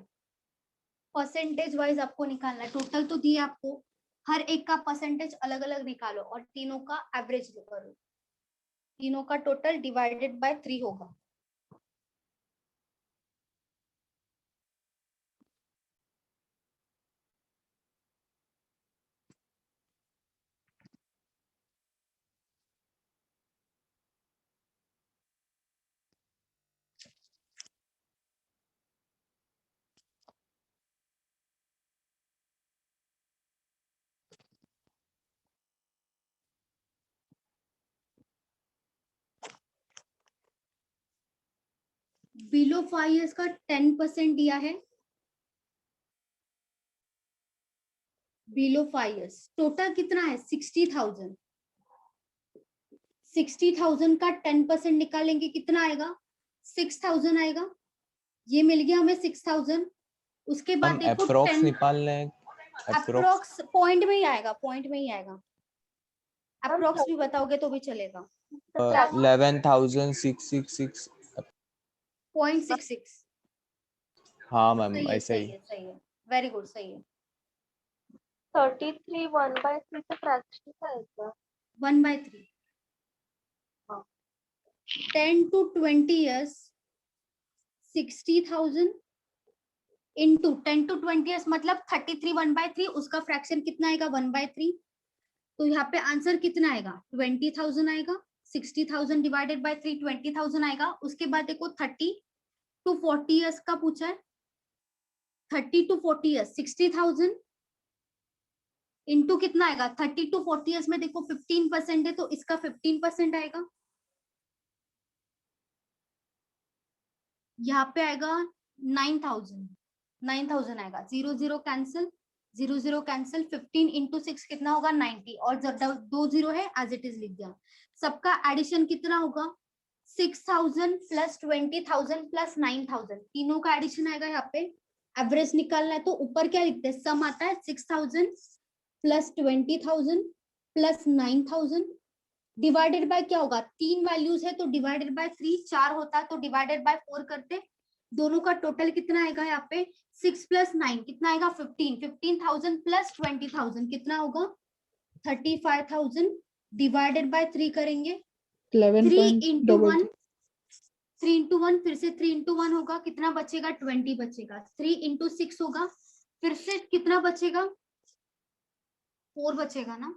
परसेंटेज वाइज आपको निकालना है. टोटल तो दिए आपको, हर एक का परसेंटेज अलग अलग निकालो और तीनों का एवरेज करो. तीनों का टोटल डिवाइडेड बाय 3 होगा. बिलो 5 years का 10% दिया है. बिलो 5 years टोटल कितना है? 60,000. 60,000 का 10% निकालेंगे कितना आएगा? 6,000 आएगा. ये मिल गया हमें 6,000. उसके बाद हम देखो अप्रोक्स 10 निकालना है. अप्रोक्स पॉइंट में ही आएगा. पॉइंट में ही आएगा. अप्रोक्स भी बताओगे तो भी चलेगा. 11,666. 0.66. हाँ मैम सही है, ऐसा सही ही. है, सही है. वेरी गुड, सही है. 33 1/3 चं फ्रॅक्शन काय आहे? 1/3. 10 to 20 years 60,000 into 10 to 20 years मतलब 33 1/3. उसका फ्रैक्शन कितना आएगा? 1/3. तो यहाँ पे आंसर कितना आएगा? 20,000 आएगा. 60,000 डिवाइडेड बाय 3 20,000 आएगा. उसके बाद देखो 30 to 40 years का पूछा है. 30 to 40 years 60,000 इंटू कितना आएगा? 30 to 40 years में देखो 15% है तो इसका 15% आएगा. यहाँ पे आएगा 9,000 आएगा, 0 कैंसिल, 0 कैंसिल, 15 इंटू 6 कितना होगा 90, और जब 2 0 है एज इट इज लिख दिया। सबका एडिशन कितना होगा 6,000 प्लस 20,000 प्लस 9,000, तीनों का एडिशन आएगा। यहाँ पे एवरेज निकालना है तो ऊपर क्या लिखते हैं, सम आता है 6,000 प्लस 20,000 प्लस 9,000 डिवाइडेड बाय क्या होगा, 3 वैल्यूज है तो डिवाइडेड बाय 3, 4 होता है तो डिवाइडेड बाय 4 करते, दोनों का टोटल कितना आएगा यहाँ पे 6 प्लस 9 कितना आएगा 15, 15,000 प्लस 20,000 कितना होगा 35,000 डिवाइडेड बाय 3 करेंगे 3 इंटू 1, 3 इंटू 1 फिर से 3 इंटू 1 होगा, कितना बचेगा 20 बचेगा, 3 इंटू 6 होगा, फिर से कितना बचेगा 4 बचेगा ना,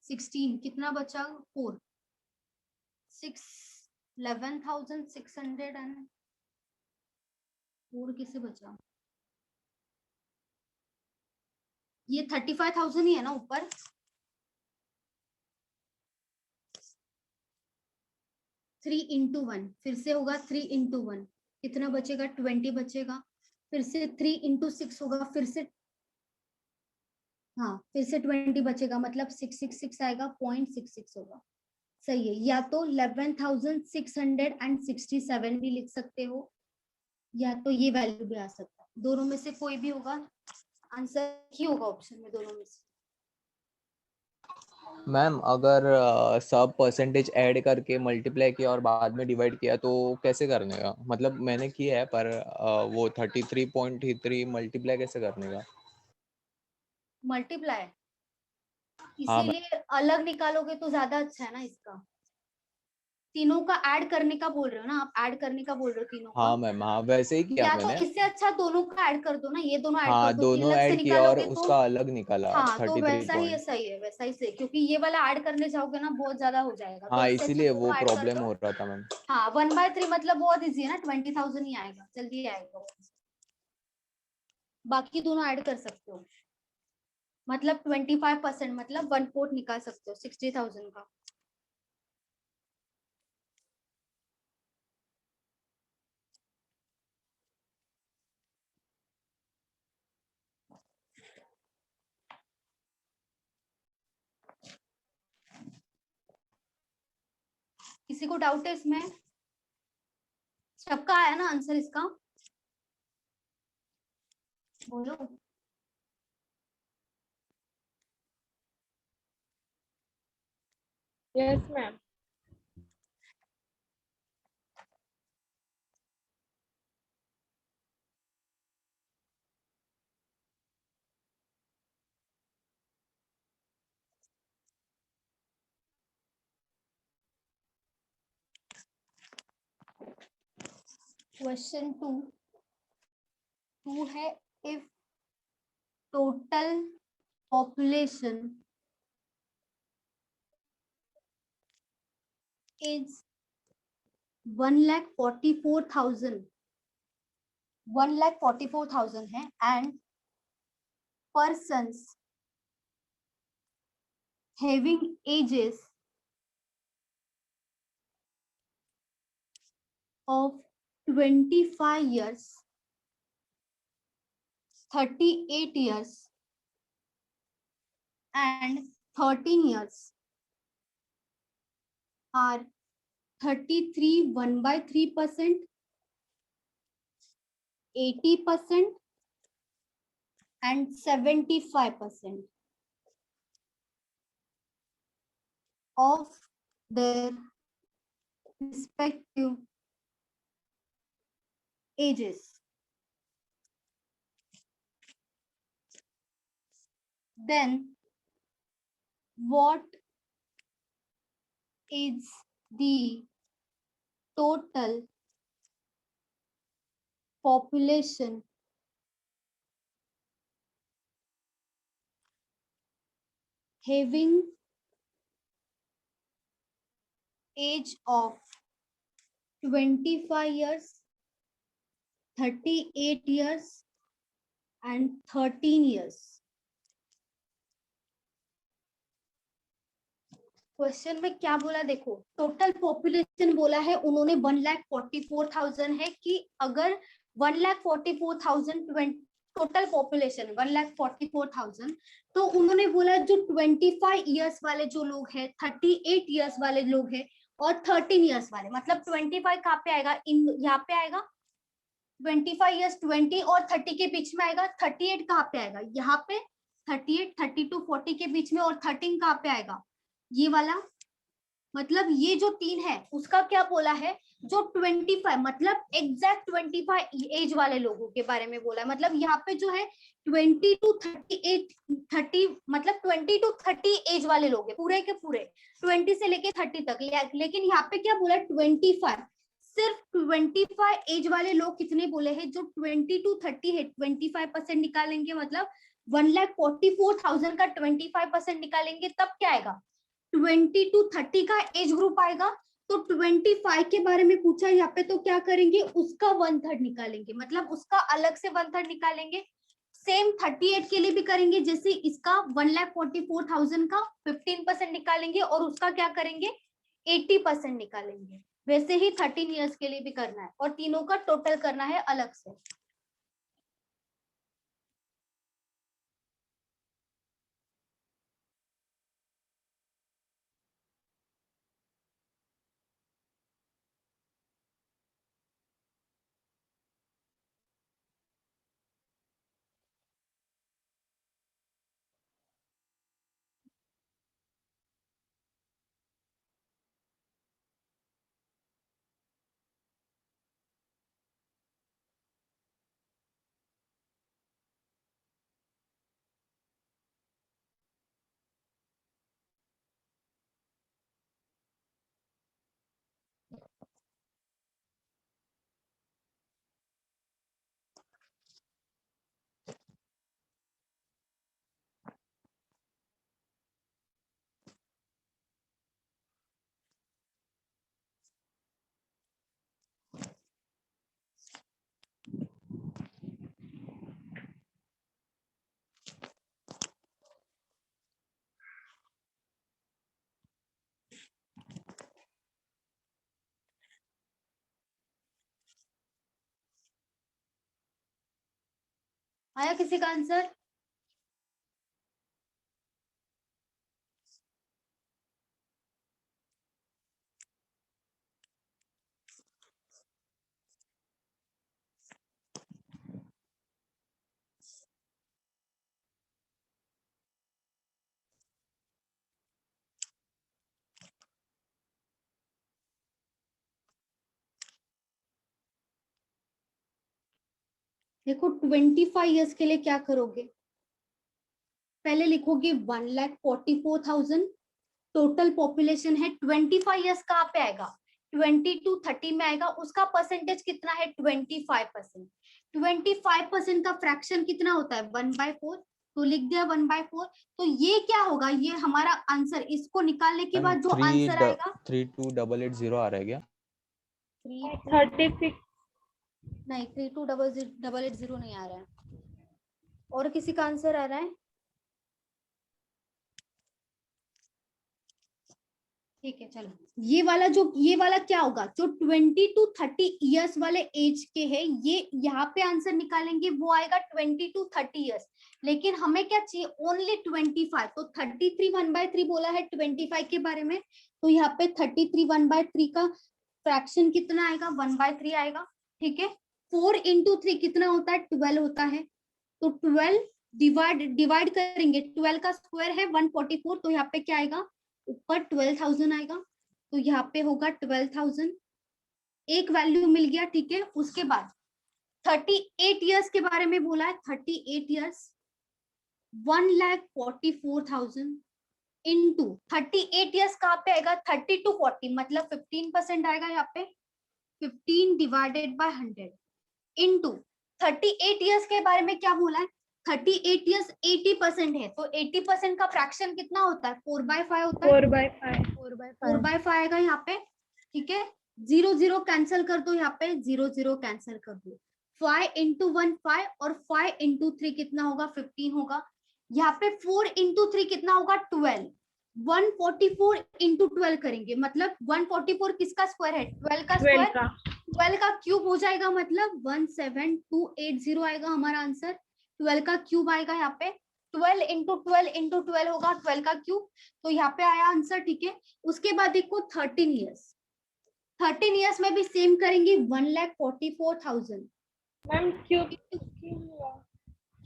16 कितना बचा 4, 11,600 एंड 4 किसे बचा, ये 35,000 ही है ना ऊपर, थ्री इंटू 1 फिर से होगा 3 इंटू 1 कितना बचेगा 20 बचेगा, फिर से 3 इंटू 6 होगा, फिर से हाँ फिर से 20 बचेगा, मतलब 666 आएगा, 0.66 होगा। सही है, या तो 11,667 भी लिख सकते हो या तो ये वैल्यू भी आ सकता है, दोनों में से कोई भी होगा, आंसर ही होगा ऑप्शन में दोनों में से। मैम अगर सब परसेंटेज ऐड करके मल्टीप्लाई किया और बाद में डिवाइड किया तो कैसे करने का, मतलब मैंने किया है पर वो 33.33 मल्टीप्लाई कैसे करने का। मल्टीप्लाई हाँ मैम। इसीलिए अलग निकालोगे तो ज्यादा अच्छा है ना, इसका तीनों का ऐड करने का बोल रहे हो ना आप, ऐड करने का बोल रहे हो तीनों हाँ का, मैम, हाँ वैसे ही किया या तो मैंने। इससे अच्छा दोनों का ऐड कर दो ना, ये दोनों ऐड कर हाँ दो, दोनों अलग से ऐड किया और निकालोगे तो उसका अलग निकाला हाँ तो 33 वैसा ही है, पॉइंट। सही है वैसा ही सही, क्योंकि ये वाला ऐड करने जाओगे ना बहुत ज्यादा हो जाएगा, तो हाँ इससे अच्छा इसीलिए वो दोनों ऐड कर प्रॉब्लम दो। हो रहा था मैम। हाँ 1/3 मतलब बहुत इजी है ना, 20,000 ही आएगा, जल्दी आएगा वो। बाकी दोनों ऐड कर सकते हो, मतलब 25% मतलब 1/4 निकाल सकते हो 60,000 का। किसी को डाउट है इसमें, सबका आया ना आंसर इसका, बोलो। Yes ma'am. क्वेश्चन 2 है, इफ टोटल पॉपुलेशन इज 1,44,000 है and persons having ages of 25 years, 38 years and 13 years are 33 1/3%, 80% and 75% of their respective ages. Then what is the total population having age of 25 years, 38 years and 13 years? Question में क्या बोला देखो, total population बोला है उन्होंने 1,44,000 है कि अगर 1,44,000 टोटल पॉपुलेशन 1,44,000, तो उन्होंने बोला जो 25 इयर्स वाले जो लोग हैं, 38 इयर्स वाले लोग हैं और 13 इयर्स वाले, मतलब 25 कहाँ पे आएगा, इन यहाँ पे आएगा 25 इयर्स, 20 और 30 के बीच में आएगा, 38 कहाँ पे आएगा यहाँ पे, 38, 32, 40 के बीच में, और 13 कहाँ पे आएगा ये वाला, मतलब ये जो 3 है उसका क्या बोला है, जो 25 मतलब एग्जैक्ट 25 एज वाले लोगों के बारे में बोला है, मतलब यहाँ पे जो है 20 to 38 30 मतलब 20 to 30 एज वाले लोग हैं पूरे के पूरे, 20 से लेके 30 तक, लेकिन यहाँ पे क्या बोला 25, सिर्फ 25 एज वाले लोग कितने बोले हैं, जो 20 to 30 है 25% निकालेंगे, मतलब 1,44,000 का 25% निकालेंगे तब क्या आएगा, 20 to 30 का एज ग्रुप आएगा। तो 25 के बारे में पूछा यहाँ पे, तो क्या करेंगे उसका 1/3 निकालेंगे, मतलब उसका अलग से 1/3 निकालेंगे। सेम 38 के लिए भी करेंगे, जैसे इसका 1,44,000 का 15% निकालेंगे और उसका क्या करेंगे 80% निकालेंगे, वैसे ही 13 इयर्स के लिए भी करना है और तीनों का टोटल करना है अलग से। आया किसी का आंसर? देखो 25 इयर्स के लिए क्या करोगे, पहले लिखोगे 1,44,000 टोटल पॉपुलेशन है, 25 इयर्स कहाँ पे आएगा 20 to 30 में आएगा, उसका परसेंटेज कितना है 25%, 25% का फ्रैक्शन कितना होता है 1/4, तो लिख दिया 1/4। तो ये क्या होगा, ये हमारा आंसर, इसको निकालने के बाद जो आंसर आएगा 32,880 आ रहा है क्या? 36 नहीं 32,880 नहीं आ रहा है, और किसी का आंसर आ रहा है? ठीक है चलो, ये वाला क्या होगा, जो 20 to 30 इयर्स वाले एज के हैं, ये यहाँ पे आंसर निकालेंगे वो आएगा 20 to 30 इयर्स, लेकिन हमें क्या चाहिए ओनली 25, तो 33 1/3 बोला है 25 के बारे में, तो यहाँ पे 33 1/3 का फ्रैक्शन कितना आएगा 1/3 आएगा, ठीक है। 4 into 3 कितना होता है 12 होता है, तो 12 डिवाइड करेंगे, 12 का स्क्वायर है 144, तो यहाँ पे क्या आएगा ऊपर 12,000 आएगा, तो यहाँ पे होगा 12,000, एक वैल्यू मिल गया, ठीक है। उसके बाद 38 इयर्स के बारे में बोला है, 38 इयर्स 1,44,000 इंटू 38 इयर्स कहाँ पे आएगा 30 to 40 मतलब 15% आएगा यहाँ पे, 15 डिवाइडेड बाय 100 इंटू 38 इयर्स के बारे में क्या बोला है, 38 इयर्स 80% है, तो 80% का फ्रैक्शन कितना होता है 4/5 होता है, 4/5 आएगा यहाँ पे, ठीक है। 0 0 कैंसिल कर दो, यहाँ पे 0 0 कैंसिल कर दो, 5 into 1 5 और 5 into 3 कितना होगा 15 होगा, यहाँ पे 4 into 3 कितना होगा 12, 144 इंटू 12 करेंगे, मतलब 144 किसका स्क्वायर है? 12 का 12 स्क्वायर, का 12 का क्यूब हो जाएगा, मतलब 17280 आएगा हमारा आंसर। 12 का क्यूब आएगा यहाँ पे, 12 इंटू 12 होगा 12 का क्यूब, तो यहाँ पे आया आंसर, ठीक है। उसके बाद देखो 13 ईयर्स, 13 ईयर्स में भी सेम करेंगे, 1,44,000। मैम क्यूब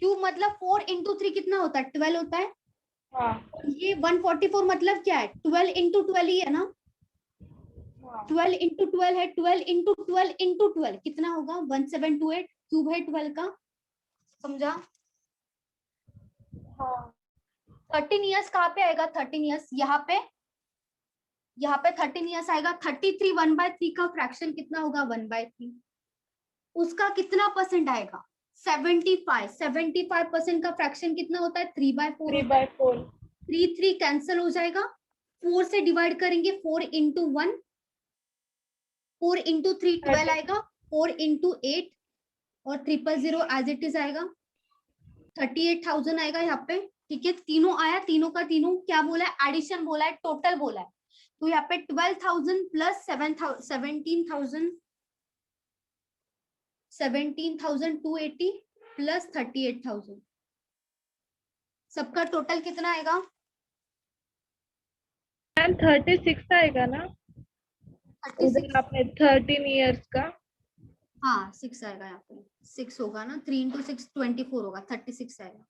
क्यूब मतलब 4 इंटू 3 कितना होता है? 12 होता है। हाँ और ये 144 मतलब क्या है? 12 इंटू 12 ही है ना, 12 इंटू 12 है, 12 इंटू 12 इंटू 12 कितना होगा? 1728, क्यूब है 12 का, समझा? हाँ 13 ईयर्स कहाँ पे आएगा? 13 ईयर्स यहाँ पे 13 ईयर्स आएगा। 33 1/3 का फ्रैक्शन कितना होगा? 1/3। उसका कितना परसेंट आएगा? 75% का फ्रैक्शन कितना होता है? 3/4। 3/4 3 कैंसिल हो जाएगा, 4 से डिवाइड करेंगे, 4 इंटू 1, 4 इंटू 3 12 आएगा, 4 इंटू 8 और 000 एज इट इज आएगा, 38,000 आएगा यहाँ पे, ठीक है। तीनों आया, तीनों का तीनों क्या बोला है? एडिशन बोला है, टोटल बोला है। तो यहाँ पे 12,000 प्लस 17,280 प्लस 38,000, सबका टोटल कितना आएगा? मैम 36 आएगा ना? 36। उधर आपने 13 ईयर्स का। हाँ 6 आएगा यहाँ पे, 6 होगा ना, 3 इंटू 6 24 होगा, 36 आएगा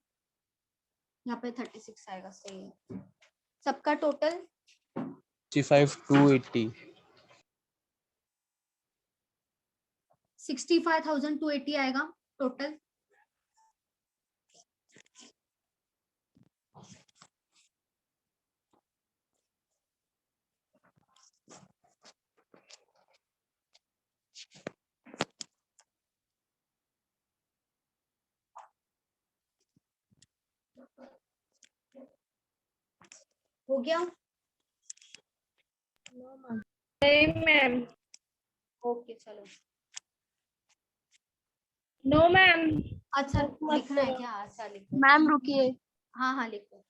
यहाँ पे, 36 आएगा, सही है। सबका टोटल 65,280 65,280 आएगा टोटल। हो गया? नहीं मैम, ओके चलो। No ma'am. अच्छा लिखना है क्या? अच्छा लिखो। मैम रुकिए। हाँ हाँ लिखो।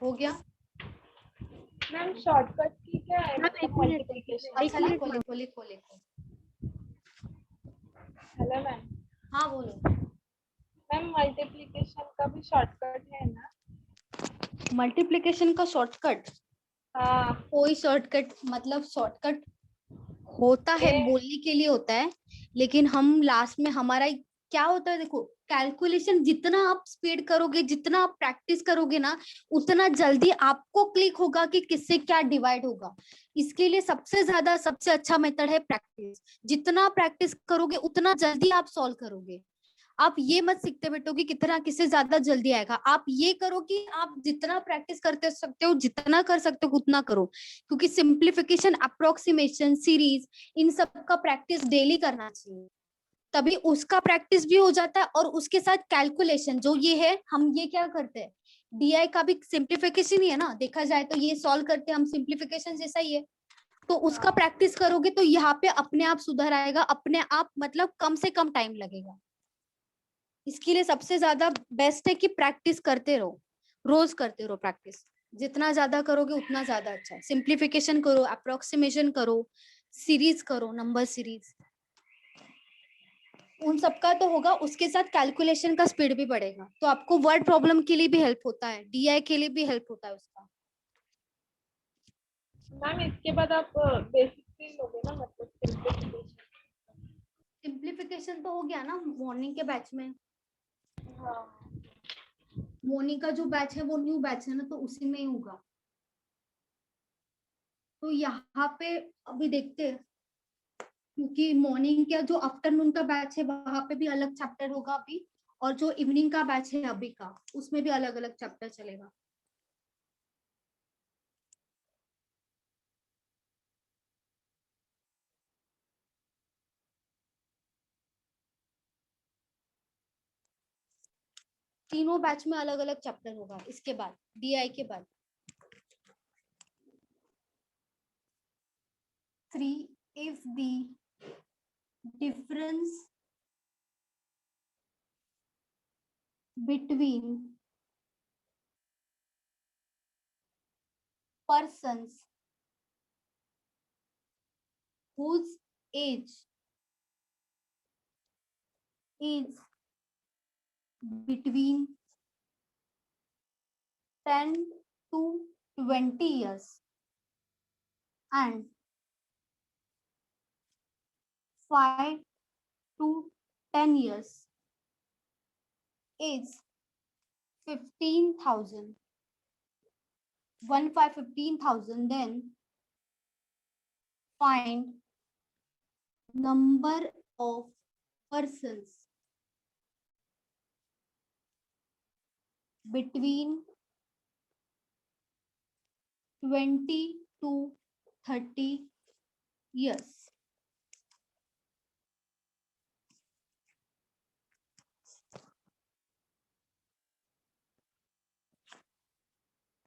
हो गया? मैम शॉर्टकट की क्या है? मैम एक मिनट, मल्टीप्लिकेशन। अच्छा लिखो लिखो लिखो लिखो। Hello ma'am. हाँ बोलो। मैम मल्टीप्लिकेशन का भी शॉर्टकट है ना? मल्टीप्लिकेशन का शॉर्टकट? हाँ कोई शॉर्टकट मतलब शॉर्टकट होता है, बोलने के लिए होता है, लेकिन हम लास्ट में हमारा क्या होता है, देखो कैलकुलेशन जितना आप स्पीड करोगे, जितना आप प्रैक्टिस करोगे ना, उतना जल्दी आपको क्लिक होगा कि किससे क्या डिवाइड होगा। इसके लिए सबसे ज्यादा सबसे अच्छा मेथड है प्रैक्टिस। जितना प्रैक्टिस करोगे उतना जल्दी आप सॉल्व करोगे। आप ये मत सीखते बैठो कि कितना किससे ज्यादा जल्दी आएगा। आप ये करो कि आप जितना प्रैक्टिस करते सकते हो, जितना कर सकते हो उतना करो, क्योंकि सिंप्लीफिकेशन, अप्रोक्सीमेशन, सीरीज, इन सब का प्रैक्टिस डेली करना चाहिए, तभी उसका प्रैक्टिस भी हो जाता है। और उसके साथ कैलकुलेशन जो ये है, हम ये क्या करते हैं, डीआई का भी सिंप्लीफिकेशन ही है ना, देखा जाए तो ये सॉल्व करते हैं हम, सिंप्लीफिकेशन जैसा ही है। तो उसका प्रैक्टिस करोगे तो यहाँ पे अपने आप सुधर आएगा, अपने आप, मतलब कम से कम टाइम लगेगा। इसके लिए सबसे ज्यादा बेस्ट है कि प्रैक्टिस करते रहो, रोज करते रहो प्रैक्टिस। जितना ज्यादा करोगे उतना ज्यादा अच्छा है। सिंप्लीफिकेशन करो, अप्रोक्सीमेशन करो, सीरीज करो, नंबर सीरीज, उन सबका तो होगा। उसके साथ कैलकुलेशन का स्पीड भी बढ़ेगा, तो आपको वर्ड प्रॉब्लम के लिए भी हेल्प होता है, डीआई के लिए भी हेल्प होता है उसका। मैम इसके बाद आप बेसिक भी लोगे ना, मतलब सिंप्लीफिकेशन? सिंप्लीफिकेशन तो हो गया ना मॉर्निंग के बैच में। हाँ मॉर्निंग का जो बैच है वो न्यू बैच है ना, तो उसी में ही होगा। तो यहाँ पे अभी देखते हैं, क्योंकि मॉर्निंग का जो आफ्टरनून का बैच है वहां पे भी अलग चैप्टर होगा अभी, और जो इवनिंग का बैच है अभी का उसमें भी अलग अलग चैप्टर चलेगा। तीनों बैच में अलग अलग चैप्टर होगा इसके बाद, डीआई के बाद। 3 if the difference between persons whose age is between 10 to 20 years and 5 to 10 years is 15,000. 15,000, then find number of persons between 20 to 30 years.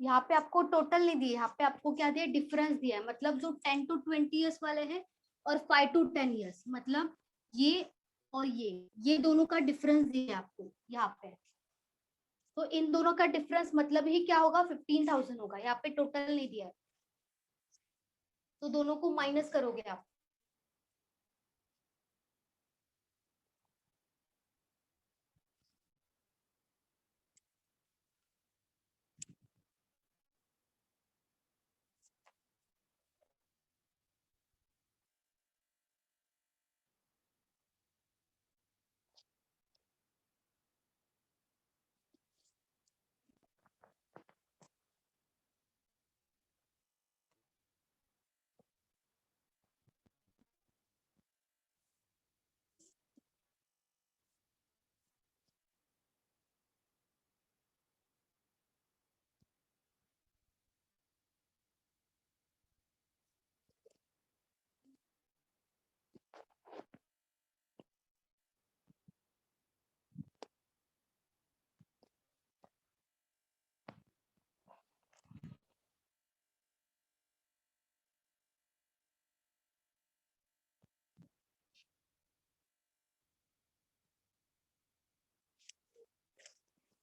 यहाँ पे आपको टोटल नहीं दिया, यहाँ पे आपको क्या दिया, डिफरेंस दिया है। मतलब जो 10 to 20 years वाले हैं और 5 to 10 years, मतलब ये और ये दोनों का डिफरेंस दिया है आपको यहाँ पे। तो इन दोनों का डिफरेंस मतलब ही क्या होगा, 15,000 होगा। यहाँ पे टोटल नहीं दिया है, तो दोनों को माइनस करोगे आप।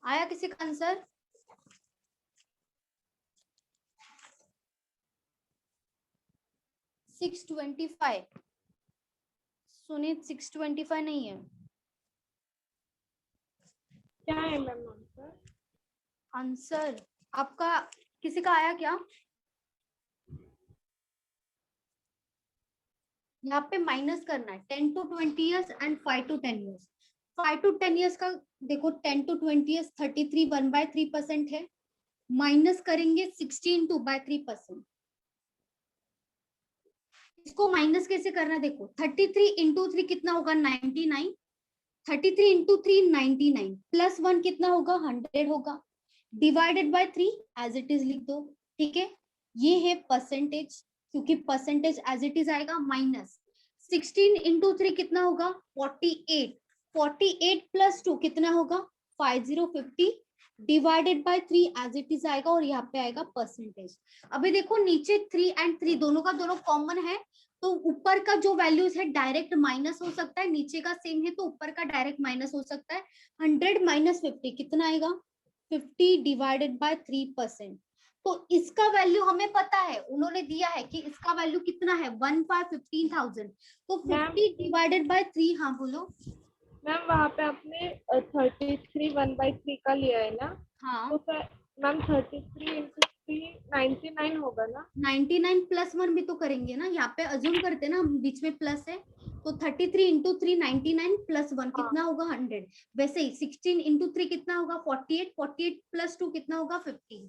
आया किसी का आंसर? $625। सुनीत 625 नहीं है क्या है मैम आंसर? आंसर आपका। किसी का आया क्या? यहाँ पे माइनस करना है 10 to 20 years and 5 to 10 years। 5 to 10 years का देखो, 10 to 20 years 33 1/3% है, माइनस करेंगे 16 2/3%। इसको माइनस कैसे करना, देखो 33 into 3 कितना होगा, 99। 33 into 3 99, प्लस 1 कितना होगा, 100 होगा, divided by 3 as it is लिख दो। ठीक है, ये है परसेंटेज, क्योंकि परसेंटेज एज इट इज आएगा। माइनस 16 into 3 कितना होगा, 48। 48 प्लस 2 कितना होगा, 5050, divided by 3 as it is आएगा, और यहाँ पे आएगा परसेंटेज। अभी देखो नीचे 3 and 3 दोनों का दोनों कॉमन है, तो ऊपर का जो वैल्यूज है डायरेक्ट माइनस हो सकता है, नीचे का सेम है तो ऊपर का डायरेक्ट माइनस हो सकता है। 100 - 50 कितना आएगा, 50 डिवाइडेड बाय 3%। तो इसका वैल्यू हमें पता है, उन्होंने दिया है कि इसका वैल्यू कितना है, 1/15,000। तो 50 डिवाइडेड बाय 3, हाँ बोलो मैम। वहाँ पे आपने 33 1/3 का लिया है ना? हाँ, तो फिर मैम 33 into 3 99 होगा ना? 99 + 1 भी तो करेंगे ना, यहाँ पे अज्यूम करते हैं ना हम बीच में प्लस है, तो 33 इंटू 3 99 प्लस 1 कितना होगा 100। वैसे ही 16 इंटू 3 कितना होगा 48, 48 प्लस 2 कितना होगा 50।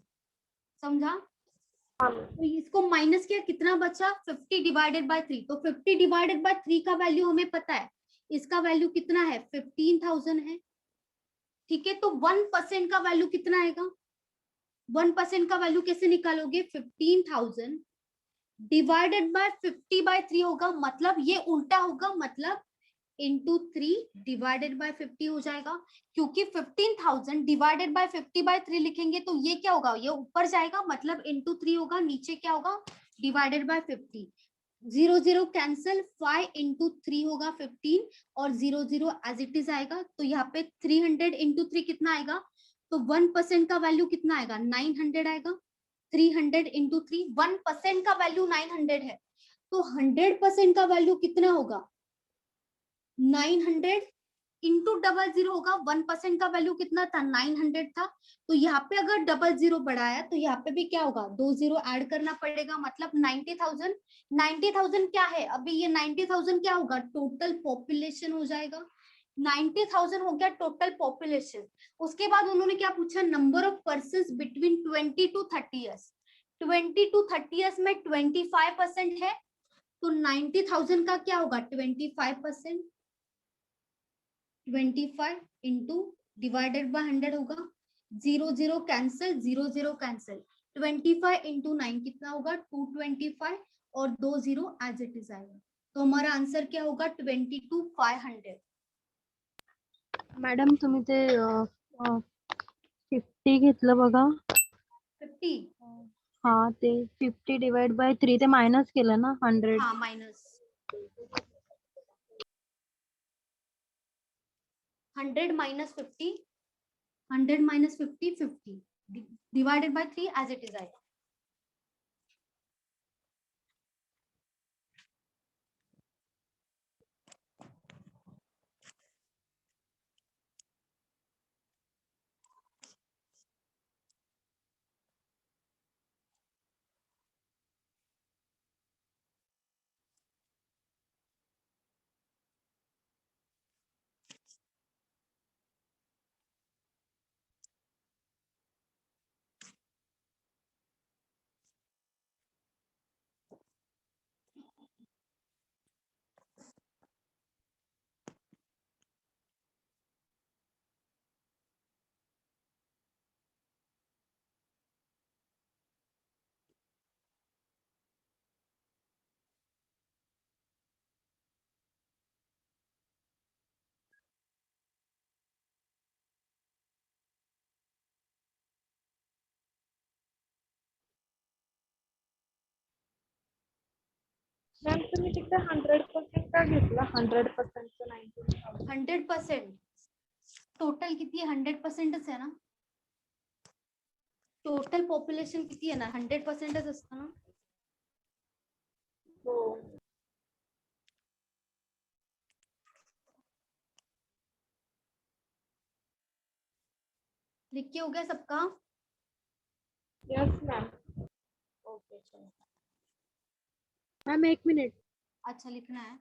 समझा? तो इसको माइनस किया, कितना बचा 50 डिवाइडेड बाय 3। तो 50 डिवाइडेड बाय 3 का वैल्यू हमें पता है, इसका वैल्यू कितना है 15,000 है। ठीक है, तो 1% का वैल्यू कितना आएगा? 1% का वैल्यू कैसे निकालोगे? 15,000 डिवाइडेड बाय 50/3 होगा, मतलब ये उल्टा होगा, मतलब इंटू 3 डिवाइडेड बाय 50 हो जाएगा। क्योंकि 15,000 डिवाइडेड बाय 50/3 लिखेंगे तो ये क्या होगा, ये ऊपर जाएगा, मतलब इंटू 3 होगा, नीचे क्या होगा डिवाइडेड बाय 50। 0 0 कैंसिल, 5 इंटू 3 होगा 15 और 0 0 एज इट इज आएगा। तो यहाँ पे 300 इंटू 3 कितना आएगा? तो 1% का वैल्यू कितना आएगा 900 आएगा। 300 इंटू 3, 1% का वैल्यू 900 है, तो 100% का वैल्यू कितना होगा 900 इंटू 00 होगा। 1% का वैल्यू कितना था 900 था, तो यहाँ पे अगर 00 बढ़ाया तो यहाँ पे भी क्या होगा 2 0 ऐड करना पड़ेगा, मतलब 90,000। 90,000 क्या है अभी, ये 90,000 क्या होगा टोटल पॉपुलेशन हो जाएगा। 90,000 हो गया टोटल पॉपुलेशन। उसके बाद उन्होंने क्या पूछा, number of person between 20 to 30 years. 20 to 30 years में 25% है, तो 90,000 का क्या होगा 25%। 25 इंटू डिवाइडेड बाय 100 होगा। 0 0 कैंसिल, 0 0 कैंसिल, 25 इंटू 9 कितना होगा 225 और 2 0 एज इट इज आएगा। तो हमारा आंसर क्या होगा 22,500। मॅडम तुम्ही ते 50 घेतलं बघा. 50 हा ते 50 डिवाइड बाय 3 ते मायनस केलं ना 100. हाँ minus 100 minus 50, 100 minus 50 50 divided by 3 as it is आएगा। मॅम तुम्ही तिथे 100% का घेतला 100% 19,000? 100% टोटल किती है 100%च है ना, टोटल पॉप्युलेशन किती आहे ना 100%च असतं ना। हो. लिख के हो गया सबका? Yes ma'am. ओके चलो, मॅम 1 मिनिट. अच्छा लिखना है।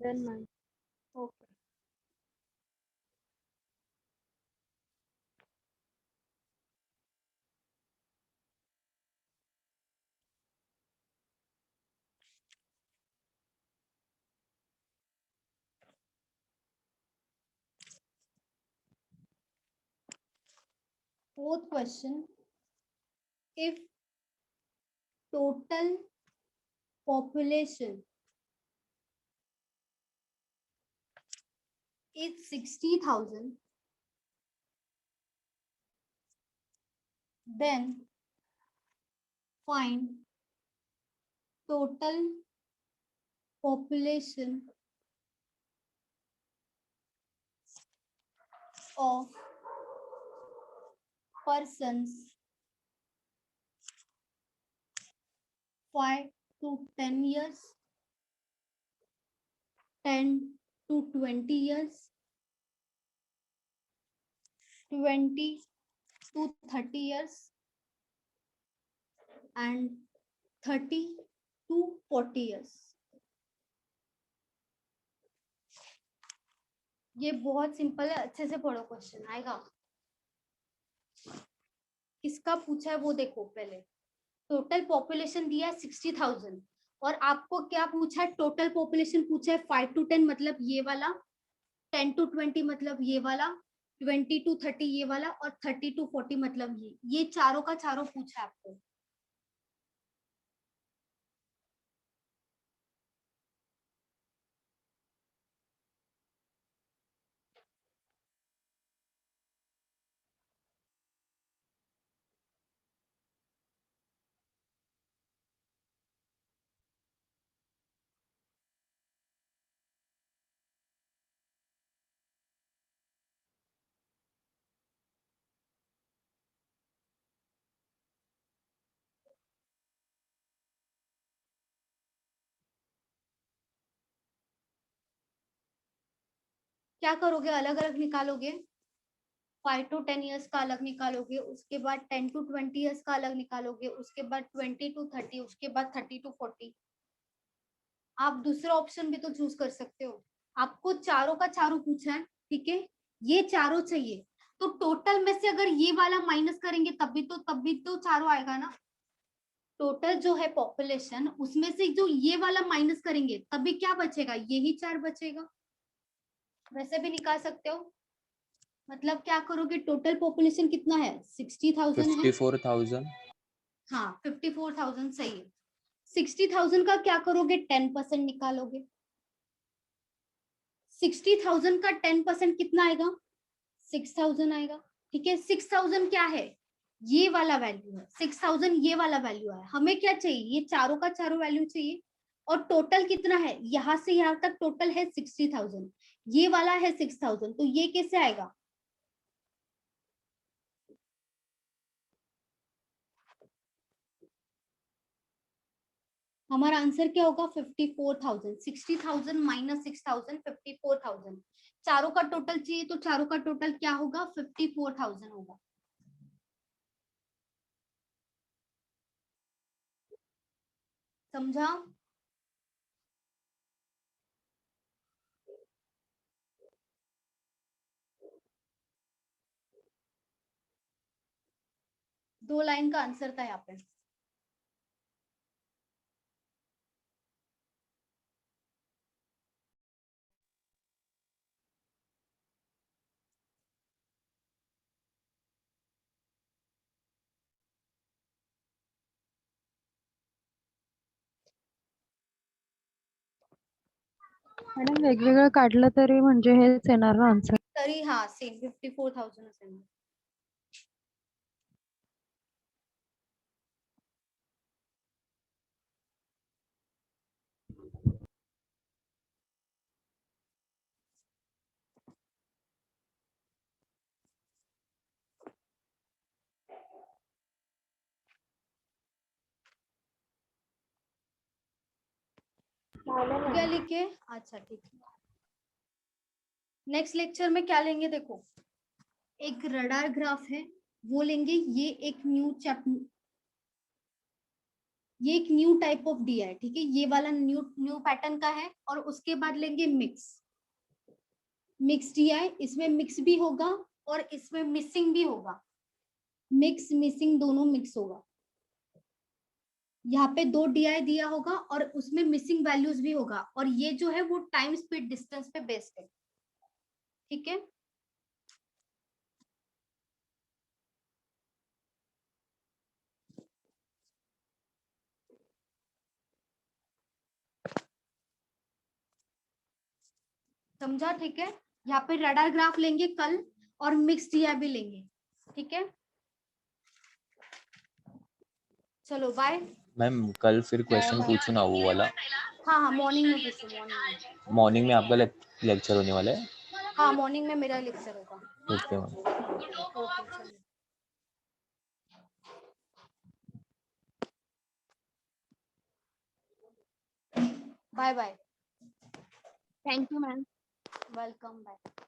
Then ma'am. Okay fourth question, if total population is 60,000, then find total population of persons 5 to 10 years 10 to 20 years, 20 to 30 years, and 30 to 40 years. ये बहुत सिंपल है, अच्छे से पढ़ो, क्वेश्चन आएगा। किसका पूछा है वो देखो पहले। टोटल पॉपुलेशन दिया है 60,000 और आपको क्या पूछा है, टोटल पॉपुलेशन पूछा है 5 to 10 मतलब ये वाला, 10 to 20 मतलब ये वाला, 20 to 30 ये वाला, और 30 to 40 मतलब ये चारों का चारों पूछा है आपको। क्या करोगे, अलग अलग निकालोगे। 5 to 10 ईयर्स का अलग निकालोगे, उसके बाद 10 to 20 ईयर्स का अलग निकालोगे, उसके बाद 20 to 30, उसके बाद 30 to 40। आप दूसरा ऑप्शन भी तो चूज कर सकते हो। आपको चारों का चारों पूछा है, ठीक है, ये चारों चाहिए, तो टोटल में से अगर ये वाला माइनस करेंगे तब भी तो चारों आएगा ना। टोटल जो है पॉपुलेशन, उसमें से जो ये वाला माइनस करेंगे तभी क्या बचेगा, यही 4 बचेगा। वैसे भी निकाल सकते हो। मतलब क्या करोगे, टोटल पॉपुलेशन कितना है, 60,000 है। 54,000। हाँ 54,000 सही है। 60,000 का क्या करोगे, 10% निकालोगे। 60,000 का 10% कितना आएगा, 6,000 आएगा। ठीक है, 6,000 क्या है, ये वाला वैल्यू है। 6,000 ये वाला वैल्यू है। हमें क्या चाहिए, ये चारों का चारों वैल्यू चाहिए। और टोटल कितना है, यहां से यहां तक टोटल है 60,000, ये वाला है 6,000, तो ये कैसे आएगा। हमारा आंसर क्या होगा, 54,000। 60,000 माइनस 6,000, 54,000। चारों का टोटल चाहिए, तो चारों का टोटल क्या होगा, 54,000 होगा। समझा। दो लाइन का आंसर था यहाँ पे। मॅडम वेगवेगळं काढलं तरी म्हणजे हेच येणार ना आन्सर. तरी हाँ सेम 54,000 असेल। हो गया लिखे, अच्छा ठीक है। नेक्स्ट लेक्चर में क्या लेंगे, देखो एक रडार ग्राफ है वो लेंगे। ये एक न्यू टाइप ऑफ डी है, ठीक है, ये वाला न्यू पैटर्न का है। और उसके बाद लेंगे मिक्स डी आई, इसमें मिक्स भी होगा और इसमें मिसिंग भी होगा। मिक्स मिसिंग दोनों मिक्स होगा। यहाँ पे 2 DI दिया होगा और उसमें मिसिंग वैल्यूज भी होगा। और ये जो है वो टाइम स्पीड डिस्टेंस पे बेस्ड है, ठीक है। समझा, ठीक है। यहाँ पे रडार ग्राफ लेंगे कल और मिक्स DI भी लेंगे, ठीक है। चलो बाय। मैम कल फिर क्वेश्चन पूछू ना वो वाला। हाँ मॉर्निंग में पूछो, मॉर्निंग में आपका लेक्चर होने वाला है। हाँ मॉर्निंग में मेरा लेक्चर होगा। Okay ma'am. ओके चलो, bye bye. Thank you ma'am. Welcome back.